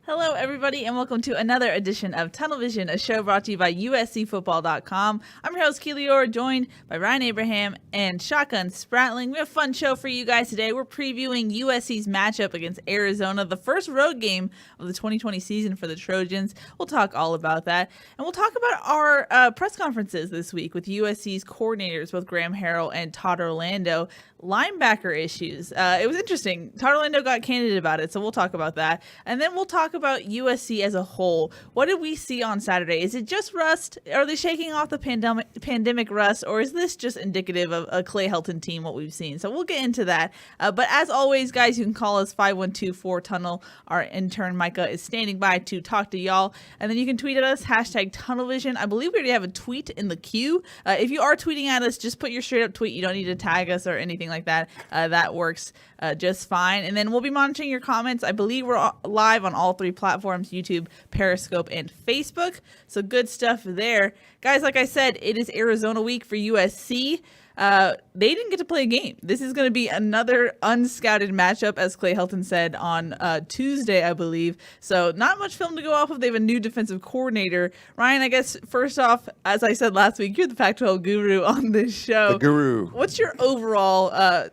Hello, everybody, and welcome to another edition of Tunnel Vision, a show brought to you by USCFootball.com. I'm your host, Keely, Eure, joined by Ryan Abraham and Shotgun Spratling. We have a fun show for you guys today. We're previewing USC's matchup against Arizona, the first road game of the 2020 season for the Trojans. We'll talk all about that, and we'll talk about our press conferences this week with USC's coordinators, both Graham Harrell and Todd Orlando. Linebacker issues. It was interesting. Todd Orlando got candid about it, so we'll talk about that. And then we'll talk about USC as a whole. What did we see on Saturday? Is it just rust? Are they shaking off the pandemic rust, or is this just indicative of a Clay Helton team, what we've seen? So we'll get into that. But as always, guys, you can call us 512-4TUNNEL. Our intern, Micah, is standing by to talk to y'all. And then you can tweet at us, #TunnelVision. I believe we already have a tweet in the queue. If you are tweeting at us, just put your straight-up tweet. You don't need to tag us or anything like that. That works just fine. And then we'll be monitoring your comments. I believe we're live on all three platforms: YouTube, Periscope, and Facebook. So good stuff there. Guys, like I said, it is Arizona week for USC. They didn't get to play a game. This is going to be another unscouted matchup, as Clay Helton said on Tuesday, I believe. So not much film to go off of. They have a new defensive coordinator. Ryan, I guess first off, as I said last week, you're the Pac-12 guru on this show. The guru. What's your overall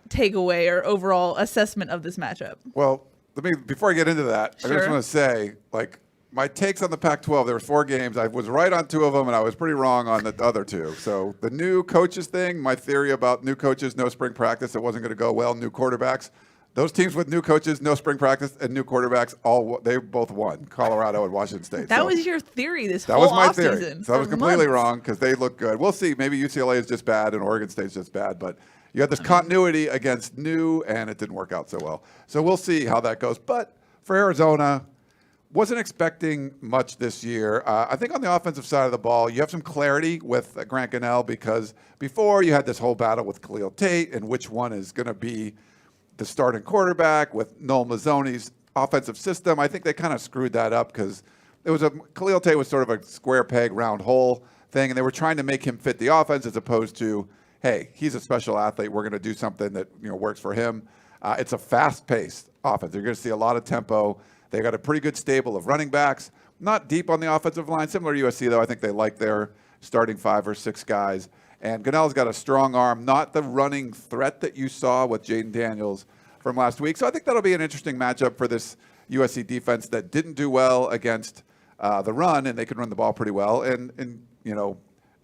takeaway or overall assessment of this matchup? Well, before I get into that, Sure. I just want to say, my takes on the Pac-12, there were 4 games. I was right on 2 of them, and I was pretty wrong on the other 2. So the new coaches thing, my theory about new coaches, no spring practice, it wasn't going to go well, new quarterbacks. Those teams with new coaches, no spring practice, and new quarterbacks, they both won, Colorado and Washington State. That was your theory this that whole was my offseason. theory. So I was completely wrong because they look good. We'll see. Maybe UCLA is just bad and Oregon State's just bad, but you had this continuity against new, and it didn't work out so well. So we'll see how that goes. But for Arizona, wasn't expecting much this year. I think on the offensive side of the ball, you have some clarity with Grant Gunnell, because before you had this whole battle with Khalil Tate and which one is going to be the starting quarterback with Noel Mazzoni's offensive system. I think they kind of screwed that up because Khalil Tate was sort of a square peg, round hole thing, and they were trying to make him fit the offense as opposed to, hey, he's a special athlete. We're going to do something that works for him. It's a fast-paced offense. You're going to see a lot of tempo. They got a pretty good stable of running backs, not deep on the offensive line. Similar to USC, though, I think they like their starting 5 or 6 guys. And Gunnell's got a strong arm, not the running threat that you saw with Jaden Daniels from last week. So I think that'll be an interesting matchup for this USC defense that didn't do well against the run, and they could run the ball pretty well, and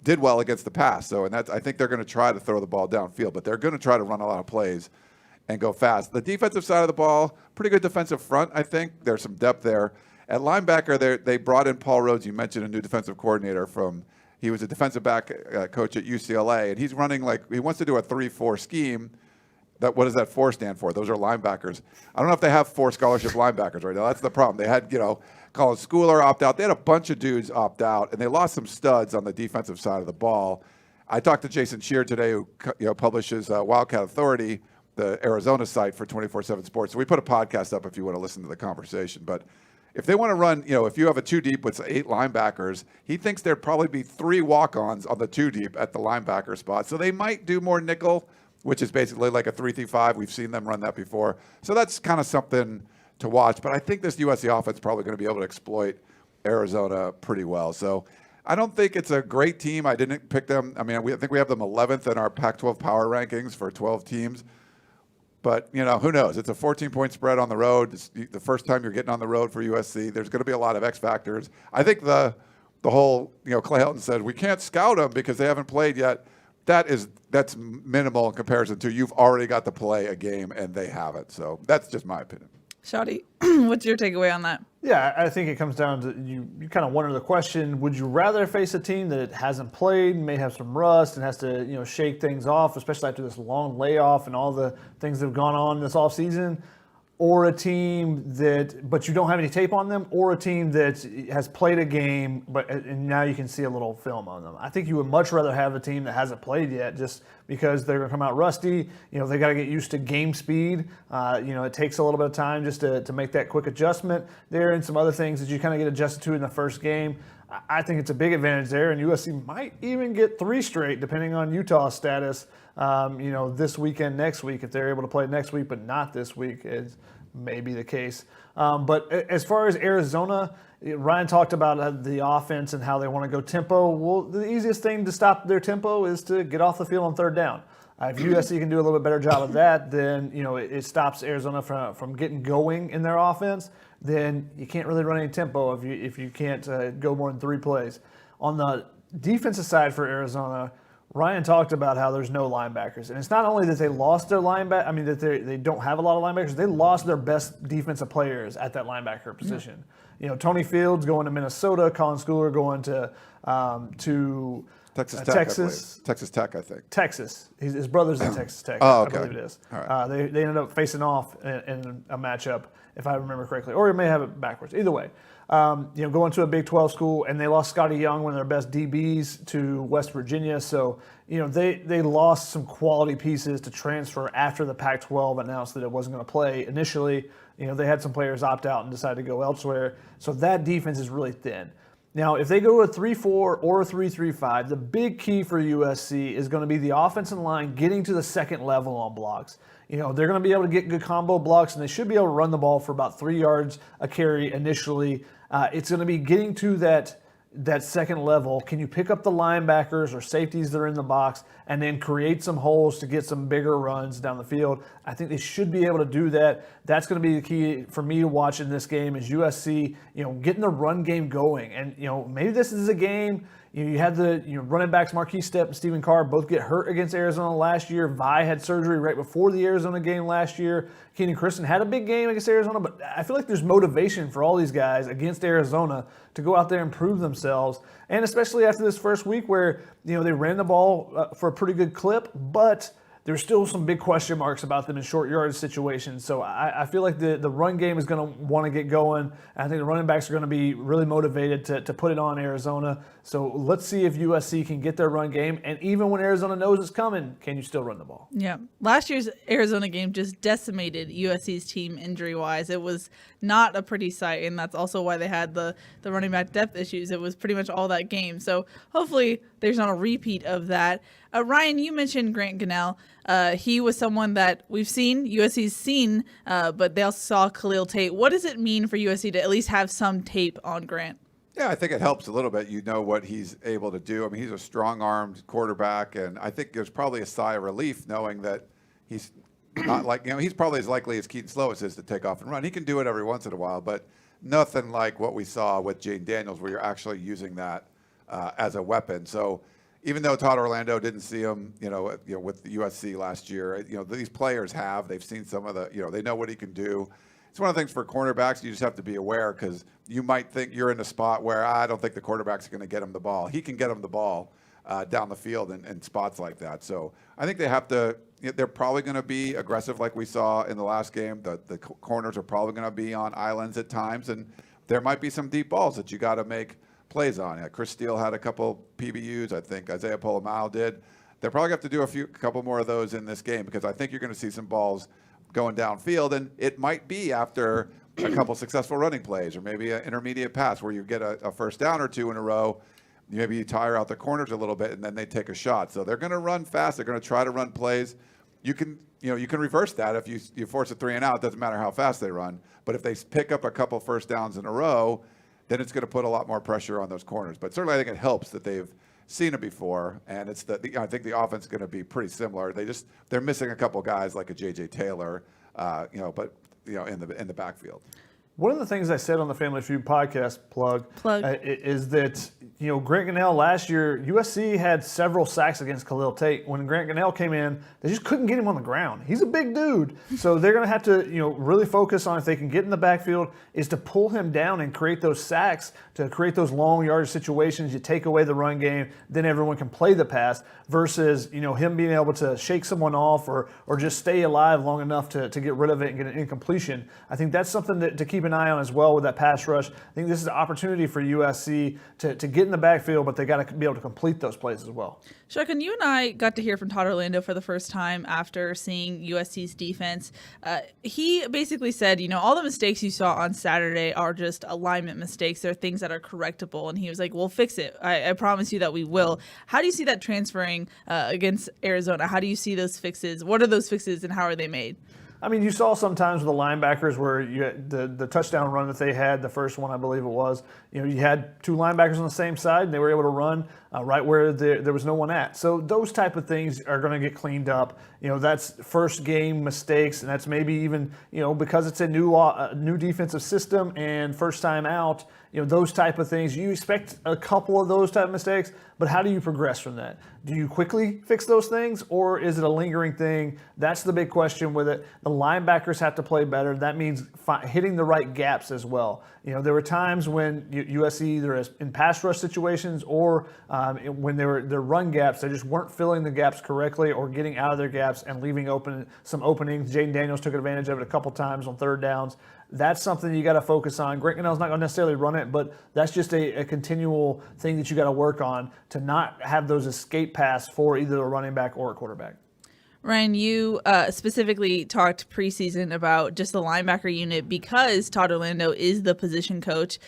did well against the pass. So, and I think they're going to try to throw the ball downfield, but they're going to try to run a lot of plays and go fast. The defensive side of the ball, pretty good defensive front, I think. There's some depth there. At linebacker, they brought in Paul Rhodes. You mentioned a new defensive coordinator he was a defensive back coach at UCLA, and he's running he wants to do a 3-4 scheme. What does that 4 stand for? Those are linebackers. I don't know if they have 4 scholarship linebackers right now. That's the problem. They had, Colin Schooler opt out. They had a bunch of dudes opt out, and they lost some studs on the defensive side of the ball. I talked to Jason Shear today, who publishes Wildcat Authority, the Arizona site for 24/7 Sports. So we put a podcast up if you want to listen to the conversation. But if they want to run, if you have a 2 deep with 8 linebackers, he thinks there'd probably be 3 walk-ons on the 2 deep at the linebacker spot. So they might do more nickel, which is basically like a 3-3-5. We've seen them run that before. So that's kind of something to watch. But I think this USC offense is probably going to be able to exploit Arizona pretty well. So I don't think it's a great team. I didn't pick them. I think we have them 11th in our Pac-12 power rankings for 12 teams. But, who knows? It's a 14-point spread on the road. It's the first time you're getting on the road for USC. There's going to be a lot of X factors. I think the whole, Clay Helton said, we can't scout them because they haven't played yet. That's minimal in comparison to you've already got to play a game and they haven't. So that's just my opinion. Shoddy, what's your takeaway on that? Yeah, I think it comes down to you kind of wonder the question, would you rather face a team that hasn't played, may have some rust, and has to shake things off, especially after this long layoff and all the things that have gone on this offseason, or a team but you don't have any tape on them, or a team that has played a game, and now you can see a little film on them? I think you would much rather have a team that hasn't played yet, just because they're going to come out rusty. They got to get used to game speed. It takes a little bit of time just to make that quick adjustment there, and some other things that you kind of get adjusted to in the first game. I think it's a big advantage there, and USC might even get 3 straight, depending on Utah's status. This weekend, next week, if they're able to play next week, but not this week, is maybe the case. But as far as Arizona, Ryan talked about the offense and how they want to go tempo. Well, the easiest thing to stop their tempo is to get off the field on third down. If USC can do a little bit better job of that, then it stops Arizona from getting going in their offense. Then you can't really run any tempo if you can't go more than 3 plays. On the defensive side for Arizona, Ryan talked about how there's no linebackers. And it's not only that they lost their that they don't have a lot of linebackers, they lost their best defensive players at that linebacker position. Mm-hmm. Tony Fields going to Minnesota, Colin Schooler going to Texas Tech, Texas Tech, I think. Texas. His brother's at Texas Tech, Oh, okay. I believe it is. All right. They ended up facing off in a matchup, if I remember correctly. Or you may have it backwards. Either way. Going to a Big 12 school, and they lost Scotty Young, one of their best DBs, to West Virginia. So, they lost some quality pieces to transfer after the Pac-12 announced that it wasn't going to play. Initially, they had some players opt out and decide to go elsewhere. So that defense is really thin. Now, if they go to 3-4 or a 3-3-5, the big key for USC is going to be the offensive line getting to the second level on blocks. They're going to be able to get good combo blocks, and they should be able to run the ball for about 3 yards a carry initially. It's going to be getting to that second level. Can you pick up the linebackers or safeties that are in the box and then create some holes to get some bigger runs down the field? I think they should be able to do that. That's going to be the key for me to watch in this game is USC, getting the run game going. And, maybe this is a game. You had the running backs Marquise Stepp and Stephen Carr both get hurt against Arizona last year. Vi had surgery right before the Arizona game last year. Keenan Christon had a big game against Arizona, but I feel like there's motivation for all these guys against Arizona to go out there and prove themselves. And especially after this first week where they ran the ball for a pretty good clip, but there's still some big question marks about them in short yardage situations. So I feel like the run game is going to want to get going. I think the running backs are going to be really motivated to put it on Arizona. So let's see if USC can get their run game. And even when Arizona knows it's coming, can you still run the ball? Yeah. Last year's Arizona game just decimated USC's team injury-wise. It was not a pretty sight, and that's also why they had the running back depth issues. It was pretty much all that game. So hopefully there's not a repeat of that. Ryan, you mentioned Grant Gunnell. He was someone that USC's seen, but they also saw Khalil Tate. What does it mean for USC to at least have some tape on Grant? Yeah, I think it helps a little bit. You know what he's able to do. I mean, he's a strong-armed quarterback, and I think there's probably a sigh of relief knowing that he's not like, he's probably as likely as Keaton Slovis is to take off and run. He can do it every once in a while, but nothing like what we saw with Jane Daniels where you're actually using that as a weapon. So even though Todd Orlando didn't see him, with the USC last year, these players they've seen some of the, they know what he can do. It's one of the things for cornerbacks, you just have to be aware because you might think you're in a spot where I don't think the quarterback's going to get him the ball. He can get him the ball down the field in spots like that. So I think they're probably going to be aggressive like we saw in the last game. The corners are probably going to be on islands at times, and there might be some deep balls that you got to make plays on. Chris Steele had a couple PBUs. I think Isaiah Polamalu did. They're probably going to have to do a couple more of those in this game because I think you're going to see some balls going downfield, and it might be after a couple successful running plays or maybe an intermediate pass where you get a first down or two in a row. Maybe you tire out the corners a little bit, and then they take a shot. So they're going to run fast. They're going to try to run plays. You can reverse that if you force a 3 and out. It doesn't matter how fast they run. But if they pick up a couple first downs in a row, then it's going to put a lot more pressure on those corners. But certainly I think it helps that they've seen it before, and I think the offense is going to be pretty similar. They're missing a couple guys like a J.J. Taylor, in the backfield. One of the things I said on the Family Feud podcast Plug. Is that, Grant Gunnell last year, USC had several sacks against Khalil Tate. When Grant Gunnell came in, they just couldn't get him on the ground. He's a big dude. So they're going to have to, really focus on, if they can get in the backfield, is to pull him down and create those sacks, to create those long yardage situations. You take away the run game, then everyone can play the pass, versus, him being able to shake someone off or just stay alive long enough to get rid of it and get an incompletion. I think that's something to keep an eye on as well with that pass rush. I think this is an opportunity for USC to get in the backfield, but they got to be able to complete those plays as well. Shotgun, you and I got to hear from Todd Orlando for the first time after seeing USC's defense. He basically said, all the mistakes you saw on Saturday are just alignment mistakes. They're things that are correctable. And he was like, we'll fix it. I promise you that we will. How do you see that transferring against Arizona? How do you see those fixes? What are those fixes and how are they made? I mean, you saw sometimes with the linebackers where you had the touchdown run that they had, the first one I believe it was, you had two linebackers on the same side and they were able to run right where there was no one at. So those type of things are going to get cleaned up. That's first game mistakes, and that's maybe even, because it's a new defensive system and first time out, those type of things. You expect a couple of those type of mistakes, but how do you progress from that? Do you quickly fix those things, or is it a lingering thing? That's the big question with it. The linebackers have to play better. That means hitting the right gaps as well. There were times when USC, either in pass rush situations or when their run gaps, they just weren't filling the gaps correctly or getting out of their gaps and leaving open some openings. Jaden Daniels took advantage of it a couple times on third downs. That's something you got to focus on. Grant Gunnell's not going to necessarily run it, but that's just a continual thing that you got to work on to not have those escape paths for either a running back or a quarterback. Ryan, you specifically talked preseason about just the linebacker unit because Todd Orlando is the position coach.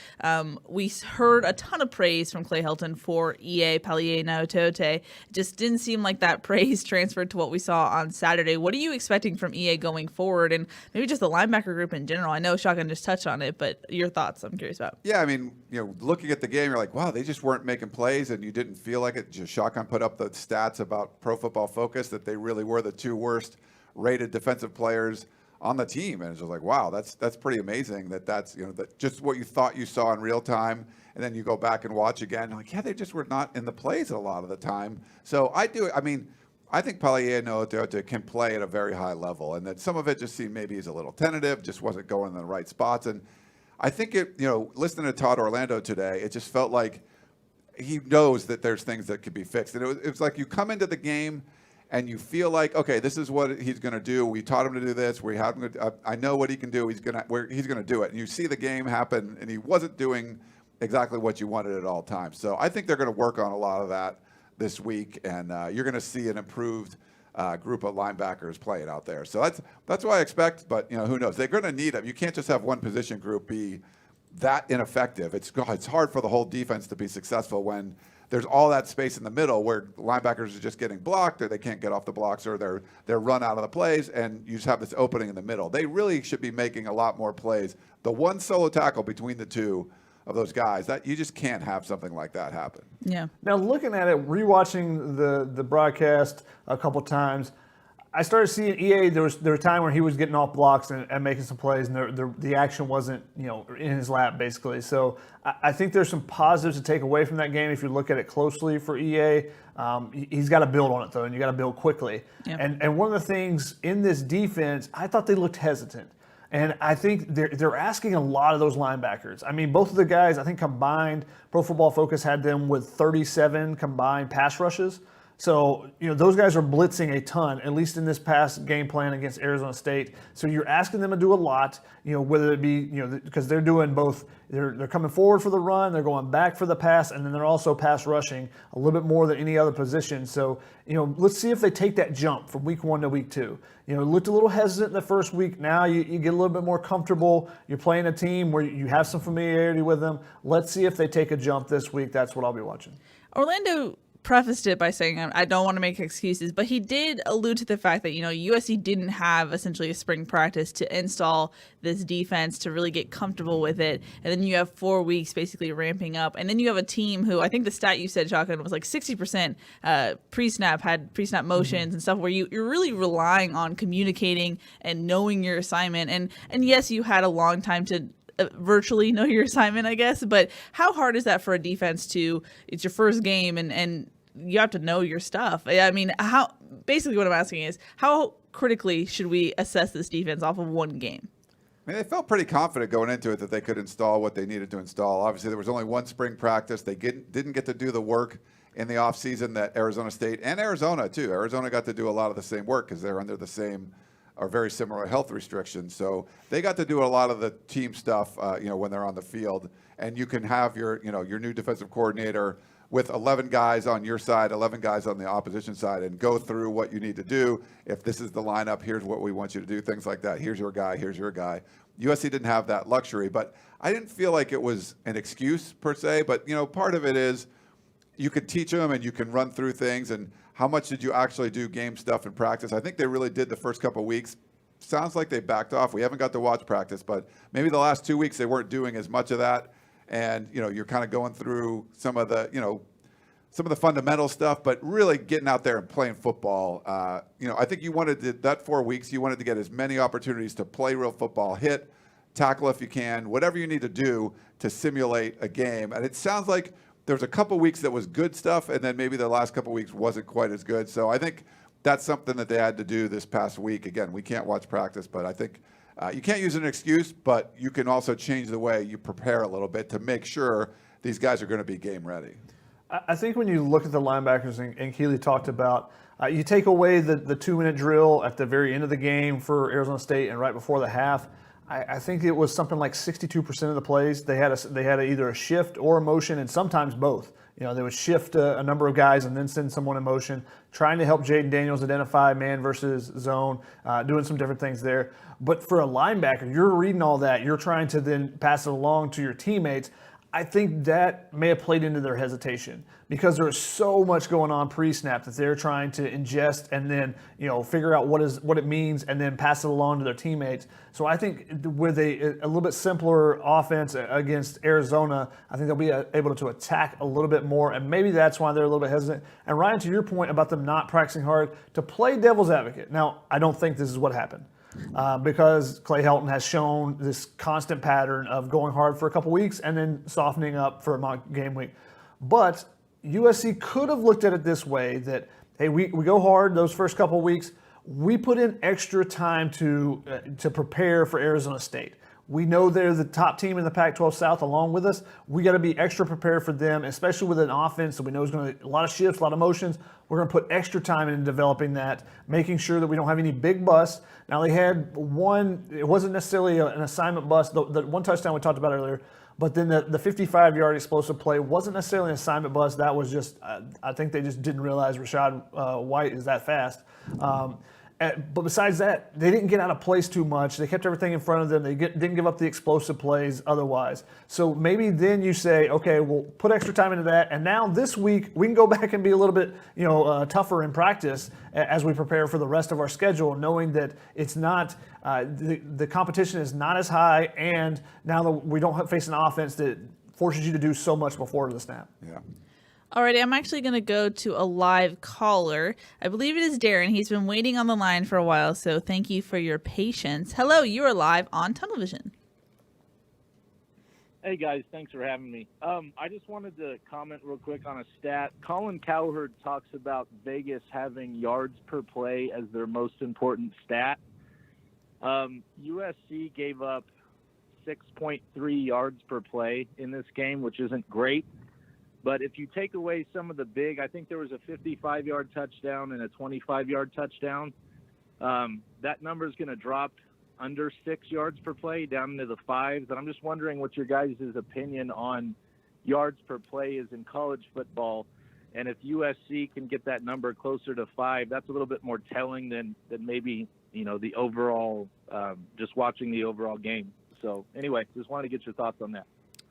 We heard a ton of praise from Clay Helton for EA Palier-Naotote. It just didn't seem like that praise transferred to what we saw on Saturday. What are you expecting from EA going forward, and maybe just the linebacker group in general? I know Shotgun just touched on it, but your thoughts I'm curious about. Yeah, I mean, looking at the game, you're like, wow, they just weren't making plays, and you didn't feel like it. Just Shotgun put up the stats about Pro Football Focus that they really were the two worst rated defensive players on the team, and it's just like, wow, that's pretty amazing that's that just what you thought you saw in real time, and then you go back and watch again, like, yeah, they just were not in the plays a lot of the time. So I think Palier-Naotote can play at a very high level, and that some of it just seemed maybe he's a little tentative, just wasn't going in the right spots. And I think listening to Todd Orlando today, it just felt like he knows that there's things that could be fixed. And it was like you come into the game and you feel like, okay, this is what he's going to do. We taught him to do this. I know what he can do. He's going to do it. And you see the game happen, and he wasn't doing exactly what you wanted at all times. So I think they're going to work on a lot of that this week, and you're going to see an improved group of linebackers playing out there. So that's what I expect. But who knows? They're going to need them. You can't just have one position group be that ineffective. It's hard for the whole defense to be successful when there's all that space in the middle where linebackers are just getting blocked, or they can't get off the blocks, or they're run out of the plays, and you just have this opening in the middle. They really should be making a lot more plays. The one solo tackle between the two of those guys, that you just can't have something like that happen. Yeah. Now, looking at it, rewatching the broadcast a couple times, I started seeing EA. There was a time where he was getting off blocks and making some plays, and the action wasn't in his lap basically. So I think there's some positives to take away from that game if you look at it closely for EA. He's got to build on it though, and you got to build quickly. Yep. And one of the things in this defense, I thought they looked hesitant. And I think they're asking a lot of those linebackers. I mean, both of the guys, I think combined, Pro Football Focus had them with 37 combined pass rushes. So, those guys are blitzing a ton, at least in this past game plan against Arizona State. So you're asking them to do a lot, whether it be, because they're doing both. They're coming forward for the run, they're going back for the pass, and then they're also pass rushing a little bit more than any other position. So, let's see if they take that jump from week 1 to week 2. Looked a little hesitant in the first week. Now you get a little bit more comfortable. You're playing a team where you have some familiarity with them. Let's see if they take a jump this week. That's what I'll be watching. Orlando prefaced it by saying, I don't want to make excuses, but he did allude to the fact that, USC didn't have essentially a spring practice to install this defense, to really get comfortable with it. And then you have 4 weeks basically ramping up. And then you have a team who, I think the stat you said, Shotgun, was like 60% pre-snap, had pre-snap motions and stuff where you're really relying on communicating and knowing your assignment. And yes, you had a long time to virtually know your assignment, I guess. But how hard is that for a defense it's your first game and you have to know your stuff? I mean, basically what I'm asking is how critically should we assess this defense off of one game? I mean, they felt pretty confident going into it that they could install what they needed to install. Obviously, there was only one spring practice. They didn't get to do the work in the offseason that Arizona State and Arizona, too. Arizona got to do a lot of the same work because they're under the same or very similar health restrictions. So they got to do a lot of the team stuff, when they're on the field. And you can have your new defensive coordinator with 11 guys on your side, 11 guys on the opposition side, and go through what you need to do. If this is the lineup, here's what we want you to do, things like that. Here's your guy, here's your guy. USC didn't have that luxury, but I didn't feel like it was an excuse per se. But, part of it is you could teach them and you can run through things. And how much did you actually do game stuff in practice? I think they really did the first couple of weeks. Sounds like they backed off. We haven't got to watch practice, but maybe the last 2 weeks they weren't doing as much of that. And, you're kind of going through some of the fundamental stuff, but really getting out there and playing football. I think you wanted that 4 weeks, you wanted to get as many opportunities to play real football, hit, tackle if you can, whatever you need to do to simulate a game. And it sounds like there was a couple weeks that was good stuff, and then maybe the last couple weeks wasn't quite as good. So I think that's something that they had to do this past week. Again, we can't watch practice, but I think you can't use an excuse, but you can also change the way you prepare a little bit to make sure these guys are going to be game ready. I think when you look at the linebackers, and Keely talked about, you take away the 2-minute drill at the very end of the game for Arizona State and right before the half, I think it was something like 62% of the plays they had either a shift or a motion, and sometimes both. They would shift a number of guys and then send someone in motion, trying to help Jaden Daniels identify man versus zone, doing some different things there. But for a linebacker, you're reading all that. You're trying to then pass it along to your teammates. I think that may have played into their hesitation because there was so much going on pre-snap that they're trying to ingest and then figure out what it means and then pass it along to their teammates. So I think with a little bit simpler offense against Arizona, I think they'll be able to attack a little bit more, and maybe that's why they're a little bit hesitant. And Ryan, to your point about them not practicing hard, to play devil's advocate. Now, I don't think this is what happened. Because Clay Helton has shown this constant pattern of going hard for a couple weeks and then softening up for a mock game week. But USC could have looked at it this way, that, hey, we go hard those first couple weeks. We put in extra time to prepare for Arizona State. We know they're the top team in the Pac-12 South along with us. We got to be extra prepared for them, especially with an offense that we know is going to a lot of shifts, a lot of motions. We're going to put extra time in developing that, making sure that we don't have any big busts. Now, they had one, it wasn't necessarily an assignment bust, the one touchdown we talked about earlier, but then the 55-yard explosive play wasn't necessarily an assignment bust. That was just, I think they just didn't realize Rashad White is that fast. But besides that, they didn't get out of place too much. They kept everything in front of them. They didn't give up the explosive plays otherwise. So maybe then you say, okay, we'll put extra time into that. And now this week, we can go back and be a little bit tougher in practice as we prepare for the rest of our schedule, knowing that it's not the competition is not as high, and now that we don't face an offense that forces you to do so much before the snap. Yeah. Alrighty, I'm actually going to go to a live caller. I believe it is Darren. He's been waiting on the line for a while, so thank you for your patience. Hello, you are live on Tunnel Vision. Hey, guys. Thanks for having me. I just wanted to comment real quick on a stat. Colin Cowherd talks about Vegas having yards per play as their most important stat. USC gave up 6.3 yards per play in this game, which isn't great. But if you take away some of the big, I think there was a 55-yard touchdown and a 25-yard touchdown. That number is going to drop under 6 yards per play down into the 5s. And I'm just wondering what your guys' opinion on yards per play is in college football. And if USC can get that number closer to 5, that's a little bit more telling than maybe, the overall, just watching the overall game. So anyway, just wanted to get your thoughts on that.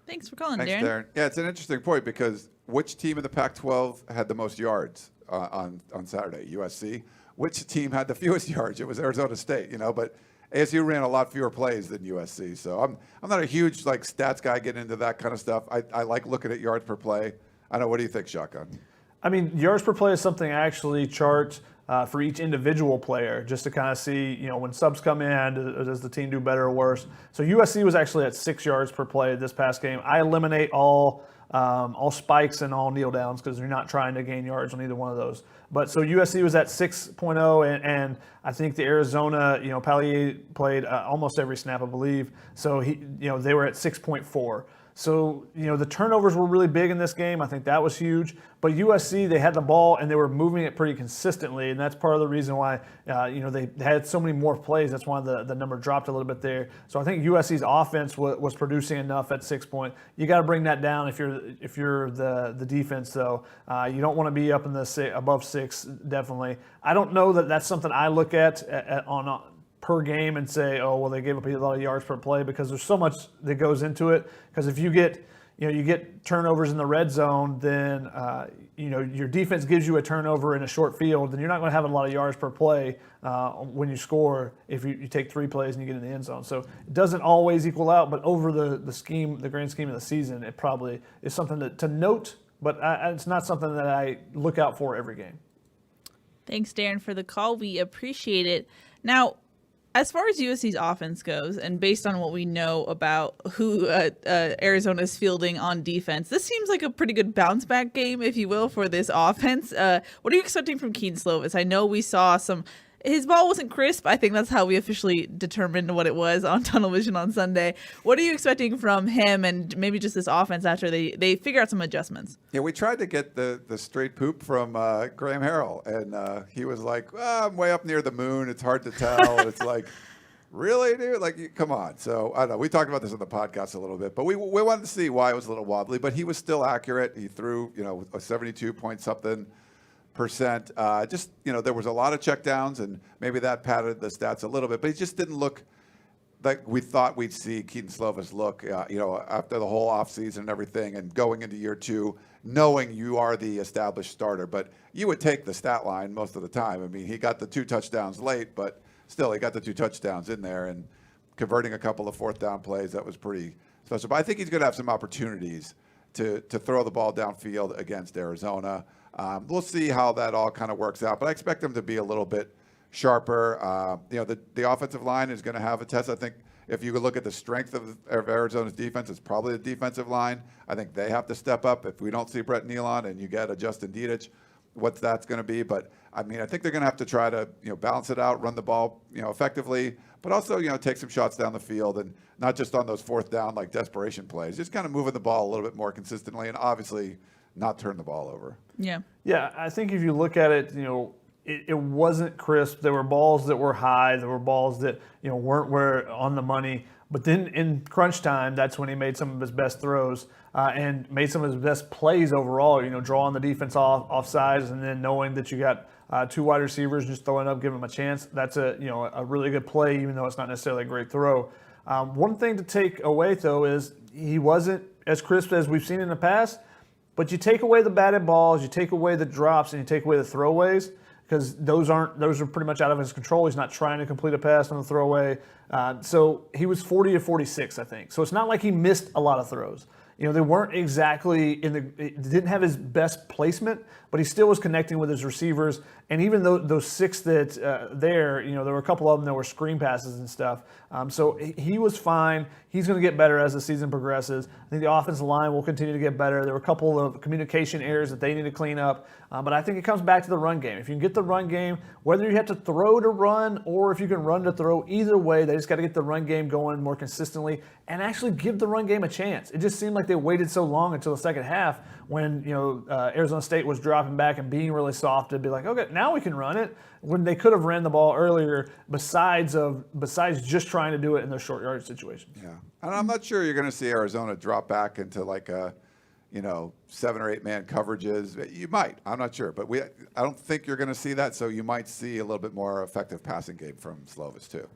Thanks for calling, Thanks, Darren. Darren. Yeah, it's an interesting point because which team in the Pac-12 had the most yards on Saturday? USC. Which team had the fewest yards? It was Arizona State, but ASU ran a lot fewer plays than USC. So I'm not a huge stats guy getting into that kind of stuff. I like looking at yards per play. I don't know. What do you think, Shotgun? I mean, yards per play is something I actually chart for each individual player, just to kind of see, when subs come in, does the team do better or worse? So USC was actually at 6 yards per play this past game. I eliminate all spikes and all kneel downs because you're not trying to gain yards on either one of those. But so USC was at 6.0, and I think the Arizona, Pallier played almost every snap, I believe. So they were at 6.4. So, the turnovers were really big in this game. I think that was huge. But USC, they had the ball and they were moving it pretty consistently. And that's part of the reason why, they had so many more plays. That's why the number dropped a little bit there. So I think USC's offense was producing enough at 6 point. You got to bring that down if you're the defense, though. You don't want to be up in the above 6, definitely. I don't know that that's something I look at on per game and say, oh, well, they gave up a lot of yards per play, because there's so much that goes into it. Because if you get turnovers in the red zone, then your defense gives you a turnover in a short field, then you're not going to have a lot of yards per play when you score if you take 3 plays and you get in the end zone. So it doesn't always equal out, but over the grand scheme of the season, it probably is something to note, but it's not something that I look out for every game. Thanks, Darren, for the call. We appreciate it. Now, as far as USC's offense goes, and based on what we know about who Arizona's fielding on defense, this seems like a pretty good bounce back game, if you will, for this offense. What are you expecting from Keaton Slovis? I know we saw his ball wasn't crisp. I think that's how we officially determined what it was on Tunnel Vision on Sunday. What are you expecting from him and maybe just this offense after they figure out some adjustments? Yeah, we tried to get the straight poop from Graham Harrell, and he was like, I'm way up near the moon. It's hard to tell. It's like, really, dude? Like, come on. So, I don't know. We talked about this on the podcast a little bit, but we wanted to see why it was a little wobbly, but he was still accurate. He threw, a 72-point-something %. There was a lot of checkdowns, and maybe that padded the stats a little bit, but he just didn't look like we thought we'd see Keaton Slovis look, after the whole offseason and everything, and going into year 2, knowing you are the established starter. But you would take the stat line most of the time. I mean, he got the 2 touchdowns late, but still, he got the 2 touchdowns in there and converting a couple of 4th down plays. That was pretty special. But I think he's going to have some opportunities to throw the ball downfield against Arizona. We'll see how that all kind of works out, but I expect him to be a little bit sharper. The offensive line is going to have a test. I think if you look at the strength of Arizona's defense, it's probably the defensive line. I think they have to step up. If we don't see Brett Nealon and you get a Justin Dietich, what that's going to be. But I think they're going to have to try to balance it out, run the ball effectively, but also take some shots down the field, and not just on those 4th down like desperation plays. Just kind of moving the ball a little bit more consistently, and obviously not turn the ball over. Yeah. I think if you look at it, it wasn't crisp. There were balls that were high. There were balls that weren't on the money. But then in crunch time, that's when he made some of his best throws and made some of his best plays overall. Drawing the defense off sides, and then knowing that you got 2 wide receivers just throwing up, giving them a chance. That's a really good play, even though it's not necessarily a great throw. One thing to take away though is he wasn't as crisp as we've seen in the past. But you take away the batted balls, you take away the drops, and you take away the throwaways, because those are pretty much out of his control. He's not trying to complete a pass on the throwaway. So he was 40 to 46, I think. So it's not like he missed a lot of throws. They weren't exactly didn't have his best placement, but he still was connecting with his receivers. And even though those 6 that there were a couple of them that were screen passes and stuff. So he was fine. He's going to get better as the season progresses. I think the offensive line will continue to get better. There were a couple of communication errors that they need to clean up. But I think it comes back to the run game. If you can get the run game, whether you have to throw to run or if you can run to throw, either way, they just got to get the run game going more consistently and actually give the run game a chance. It just seemed like they waited so long until the second half when Arizona State was dropping back and being really soft to be like, okay, now we can run it, when they could have ran the ball earlier besides just trying to do it in those short yardage situations. Yeah, and I'm not sure you're going to see Arizona drop back into like a 7 or 8 man coverages. You might. I'm not sure, but I don't think you're going to see that. So you might see a little bit more effective passing game from Slovis too.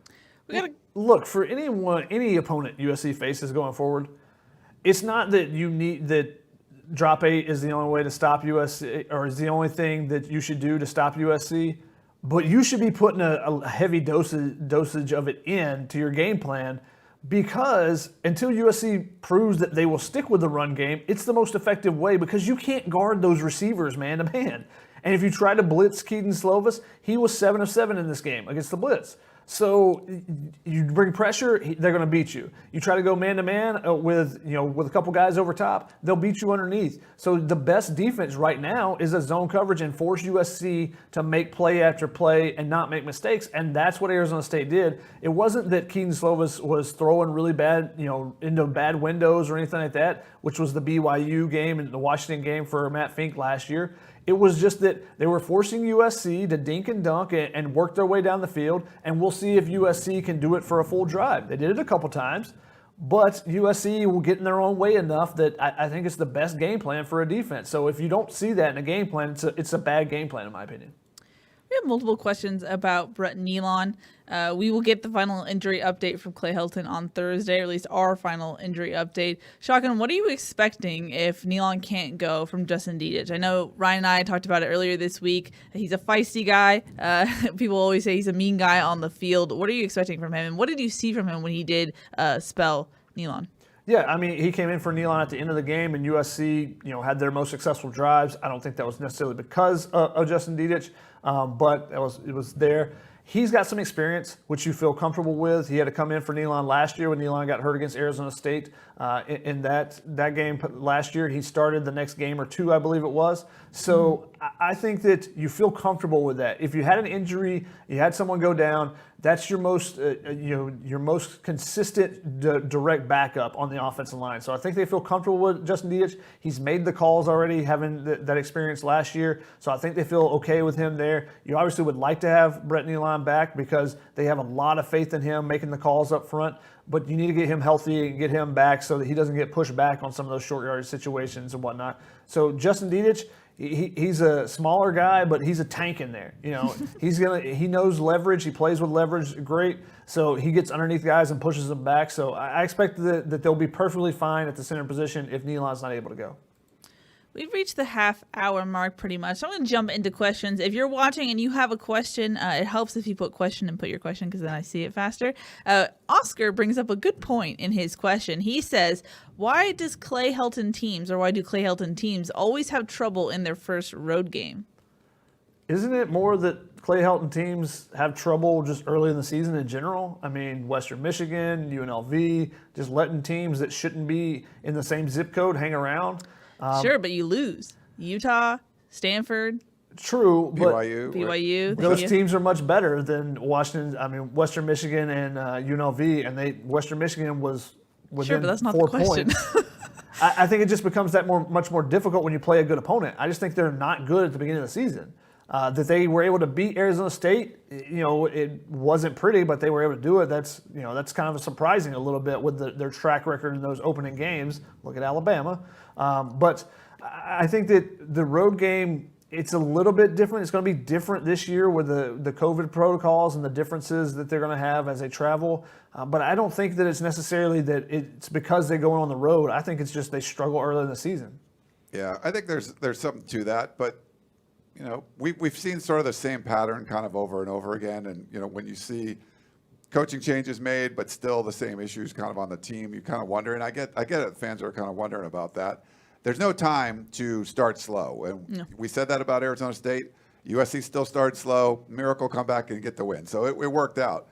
Look, for any opponent USC faces going forward, it's not that you need that drop 8 is the only way to stop USC, or is the only thing that you should do to stop USC. But you should be putting a heavy dosage of it into your game plan, because until USC proves that they will stick with the run game, it's the most effective way, because you can't guard those receivers man to man. And if you try to blitz Keaton Slovis, he was 7 of 7 in this game against the blitz. So you bring pressure, they're going to beat you. You try to go man-to-man with a couple guys over top, they'll beat you underneath. So the best defense right now is a zone coverage and force USC to make play after play and not make mistakes, and that's what Arizona State did. It wasn't that Keaton Slovis was throwing really bad, into bad windows or anything like that, which was the BYU game and the Washington game for Matt Fink last year. It was just that they were forcing USC to dink and dunk and work their way down the field, and we'll see if USC can do it for a full drive. They did it a couple times, but USC will get in their own way enough that I think it's the best game plan for a defense. So if you don't see that in a game plan, it's a bad game plan in my opinion. We have multiple questions about Brett Nealon. We will get the final injury update from Clay Helton on Thursday, or at least our final injury update. Shotgun, what are you expecting if Nealon can't go from Justin Dedich? I know Ryan and I talked about it earlier this week. He's a feisty guy. People always say he's a mean guy on the field. What are you expecting from him, and what did you see from him when he did spell Nealon? Yeah, I mean, he came in for Nealon at the end of the game, and USC, had their most successful drives. I don't think that was necessarily because of Justin Dedich, but it was there. He's got some experience, which you feel comfortable with. He had to come in for Nealon last year when Nealon got hurt against Arizona State in that game last year. He started the next game or two, I believe it was. So I think that you feel comfortable with that. If you had an injury, you had someone go down, that's your most your most consistent direct backup on the offensive line. So I think they feel comfortable with Justin Dedich. He's made the calls already, having that experience last year. So I think they feel okay with him there. You obviously would like to have Brett Nealon back because they have a lot of faith in him making the calls up front. But you need to get him healthy and get him back so that he doesn't get pushed back on some of those short yardage situations and whatnot. So Justin Dedich, he's a smaller guy, but he's a tank in there. He knows leverage. He plays with leverage great. So he gets underneath guys and pushes them back. So I expect that they'll be perfectly fine at the center position if Nealon's not able to go. We've reached the half-hour mark pretty much. So I'm going to jump into questions. If you're watching and you have a question, it helps if you put question and put your question because then I see it faster. Oscar brings up a good point in his question. He says, why do Clay Helton teams always have trouble in their first road game? Isn't it more that Clay Helton teams have trouble just early in the season in general? I mean, Western Michigan, UNLV, just letting teams that shouldn't be in the same zip code hang around. Sure, but you lose. Utah, Stanford. True, but BYU. Those teams are much better than Western Michigan and UNLV, and Western Michigan was within sure, but that's not 4 the question. points. I think it just becomes much more difficult when you play a good opponent. I just think they're not good at the beginning of the season. That they were able to beat Arizona State, it wasn't pretty, but they were able to do it. That's kind of surprising a little bit with their track record in those opening games. Look at Alabama. But I think that the road game, it's a little bit different. It's going to be different this year with the COVID protocols and the differences that they're going to have as they travel. But I don't think that it's necessarily that it's because they're going on the road. I think it's just they struggle early in the season. Yeah, I think there's something to that, but we've seen sort of the same pattern kind of over and over again. And when you see coaching changes made, but still the same issues kind of on the team, you kind of wonder. And I get it. Fans are kind of wondering about that. There's no time to start slow. And we said that about Arizona State. USC still started slow. Miracle come back and get the win. So it worked out.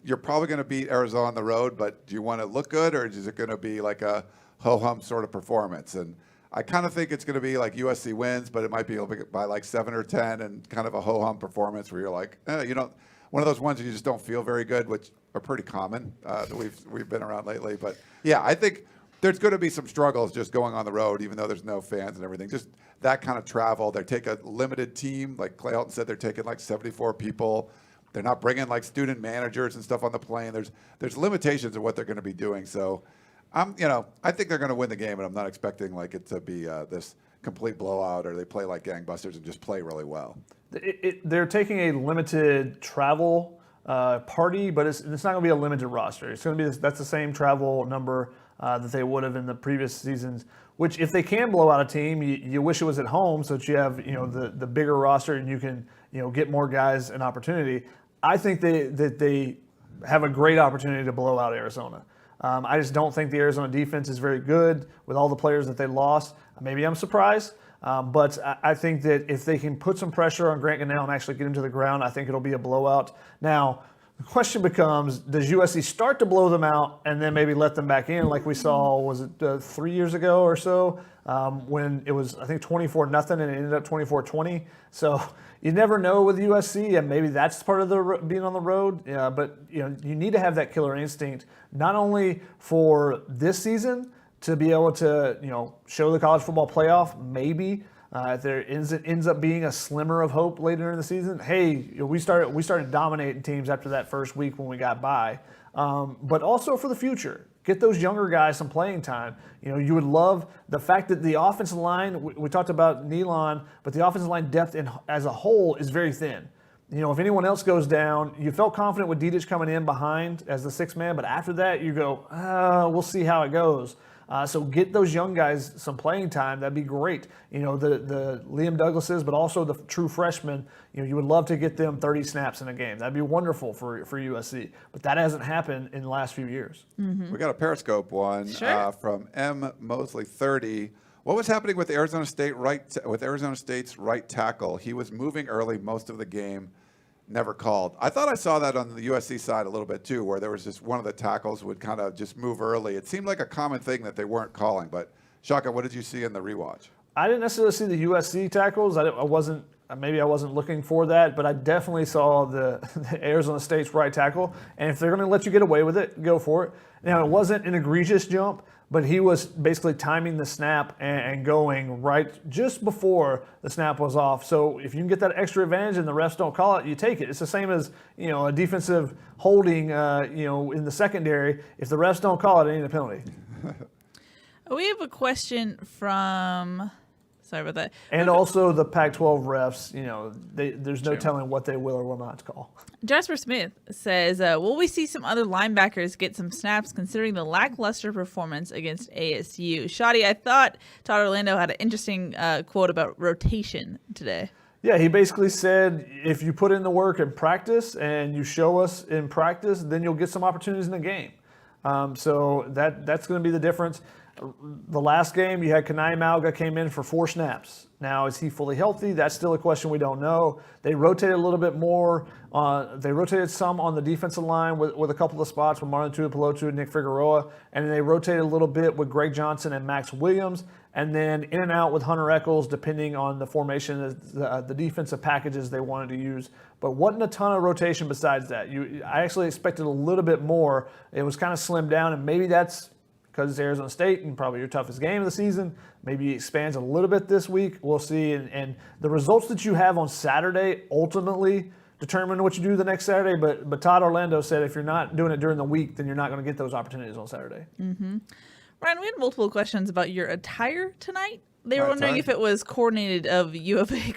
You're probably going to beat Arizona on the road, but do you want to look good, or is it going to be like a ho-hum sort of performance? And I kind of think it's going to be like USC wins, but it might be by like 7 or 10 and kind of a ho-hum performance where you're like, one of those ones where you just don't feel very good, which are pretty common that we've been around lately. But yeah, I think there's going to be some struggles just going on the road, even though there's no fans and everything. Just that kind of travel. They take a limited team. Like Clay Helton said, they're taking like 74 people. They're not bringing like student managers and stuff on the plane. There's limitations of what they're going to be doing. So I think they're going to win the game, and I'm not expecting like it to be this complete blowout or they play like gangbusters and just play really well. They're taking a limited travel party, but it's not going to be a limited roster. It's going to be that's the same travel number that they would have in the previous seasons. Which, if they can blow out a team, you wish it was at home so that you have the bigger roster and you can get more guys an opportunity. I think that they have a great opportunity to blow out Arizona. I just don't think the Arizona defense is very good with all the players that they lost. Maybe I'm surprised, But I think that if they can put some pressure on Grant Gunnell and actually get him to the ground, I think it'll be a blowout. Now, the question becomes, does USC start to blow them out and then maybe let them back in like we saw, was it 3 years ago or so, when it was, I think, 24-0 and it ended up 24-20. So you never know with USC, and maybe that's part of the being on the road. Yeah, but you need to have that killer instinct, not only for this season to be able to show the college football playoff, maybe. If there ends up being a slimmer of hope later in the season, hey, we started dominating teams after that first week when we got by. But also for the future, get those younger guys some playing time. You would love the fact that the offensive line, we talked about Nealon, but the offensive line depth as a whole is very thin. If anyone else goes down, you felt confident with Dedich coming in behind as the sixth man, but after that you go, we'll see how it goes. So get those young guys some playing time. That'd be great. The Liam Douglases, but also the true freshmen, you would love to get them 30 snaps in a game. That'd be wonderful for USC. But that hasn't happened in the last few years. Mm-hmm. We got a Periscope one from M. Mosley 30. What was happening with Arizona State's right tackle? He was moving early most of the game. Never called. I thought I saw that on the USC side a little bit too, where there was just one of the tackles would kind of just move early. It seemed like a common thing that they weren't calling. But Shaka, what did you see in the rewatch? I didn't necessarily see the USC tackles. I wasn't looking for that, but I definitely saw the Arizona State's right tackle. And if they're going to let you get away with it, go for it. Now, it wasn't an egregious jump, but he was basically timing the snap and going right just before the snap was off. So if you can get that extra advantage and the refs don't call it, you take it. It's the same as a defensive holding in the secondary. If the refs don't call it, it ain't a penalty. We have a question from. Sorry about that. And also the Pac-12 refs, there's no telling what they will or will not call. Jasper Smith says, will we see some other linebackers get some snaps considering the lackluster performance against ASU? Shadi, I thought Todd Orlando had an interesting quote about rotation today. Yeah, he basically said, if you put in the work in practice and you show us in practice, then you'll get some opportunities in the game. So that's going to be the difference. The last game, you had Kanai Malga came in for 4 snaps. Now, is he fully healthy? That's still a question we don't know. They rotated a little bit more. They rotated some on the defensive line with a couple of spots with Marlon Tuipulotu and Nick Figueroa. And then they rotated a little bit with Greg Johnson and Max Williams. And then in and out with Hunter Echols, depending on the formation, the defensive packages they wanted to use. But wasn't a ton of rotation besides that. I actually expected a little bit more. It was kind of slimmed down, and maybe that's because it's Arizona State and probably your toughest game of the season. Maybe he expands a little bit this week. We'll see. And the results that you have on Saturday ultimately determine what you do the next Saturday. But Todd Orlando said if you're not doing it during the week, then you're not going to get those opportunities on Saturday. Mm-hmm. Ryan, we had multiple questions about your attire tonight. They were wondering if it was coordinated of U of A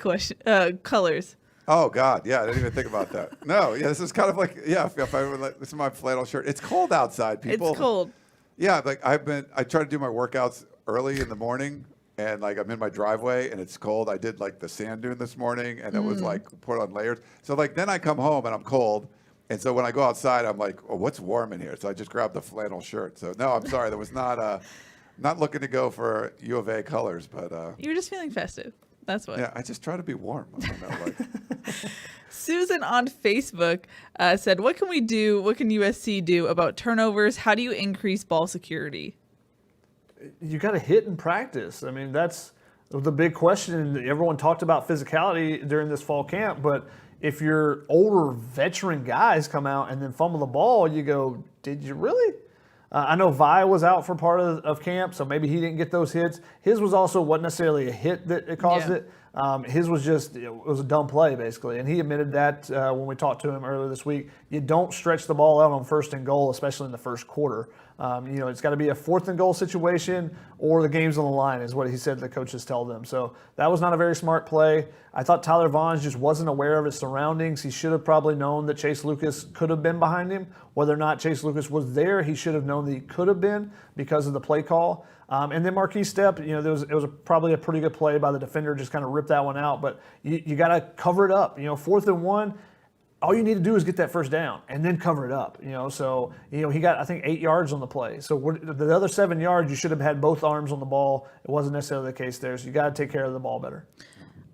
colors. Oh, God. Yeah, I didn't even think about that. No, yeah, this is kind of like, if I were like, this is my flannel shirt. It's cold outside, people. It's cold. Yeah, I try to do my workouts early in the morning, and I'm in my driveway and it's cold. I did the sand dune this morning, and it was put on layers. So then I come home and I'm cold, and so when I go outside, I'm like, oh, what's warm in here? So I just grabbed the flannel shirt. So no, I'm sorry, that was not looking to go for U of A colors, but you were just feeling festive. That's what. Yeah, I just try to be warm. I don't know, Susan on Facebook said, what can we do? What can USC do about turnovers? How do you increase ball security? You got to hit in practice. I mean, that's the big question. Everyone talked about physicality during this fall camp, but if your older veteran guys come out and then fumble the ball, you go, did you really? I know Vi was out for part of camp, so maybe he didn't get those hits. His wasn't necessarily a hit that caused it. His was just, it was a dumb play, basically. And he admitted that when we talked to him earlier this week. You don't stretch the ball out on 1st and goal, especially in the first quarter. It's got to be a 4th and goal situation or the game's on the line is what he said the coaches tell them. So that was not a very smart play. I thought Tyler Vaughns just wasn't aware of his surroundings. He should have probably known that Chase Lucas could have been behind him. Whether or not Chase Lucas was there, he should have known that he could have been because of the play call. And then Marquise Stepp, it was probably a pretty good play by the defender, just kind of ripped that one out. But you got to cover it up. 4th and 1, all you need to do is get that first down and then cover it up. So he got, I think, 8 yards on the play. So the other 7 yards, you should have had both arms on the ball. It wasn't necessarily the case there. So you got to take care of the ball better.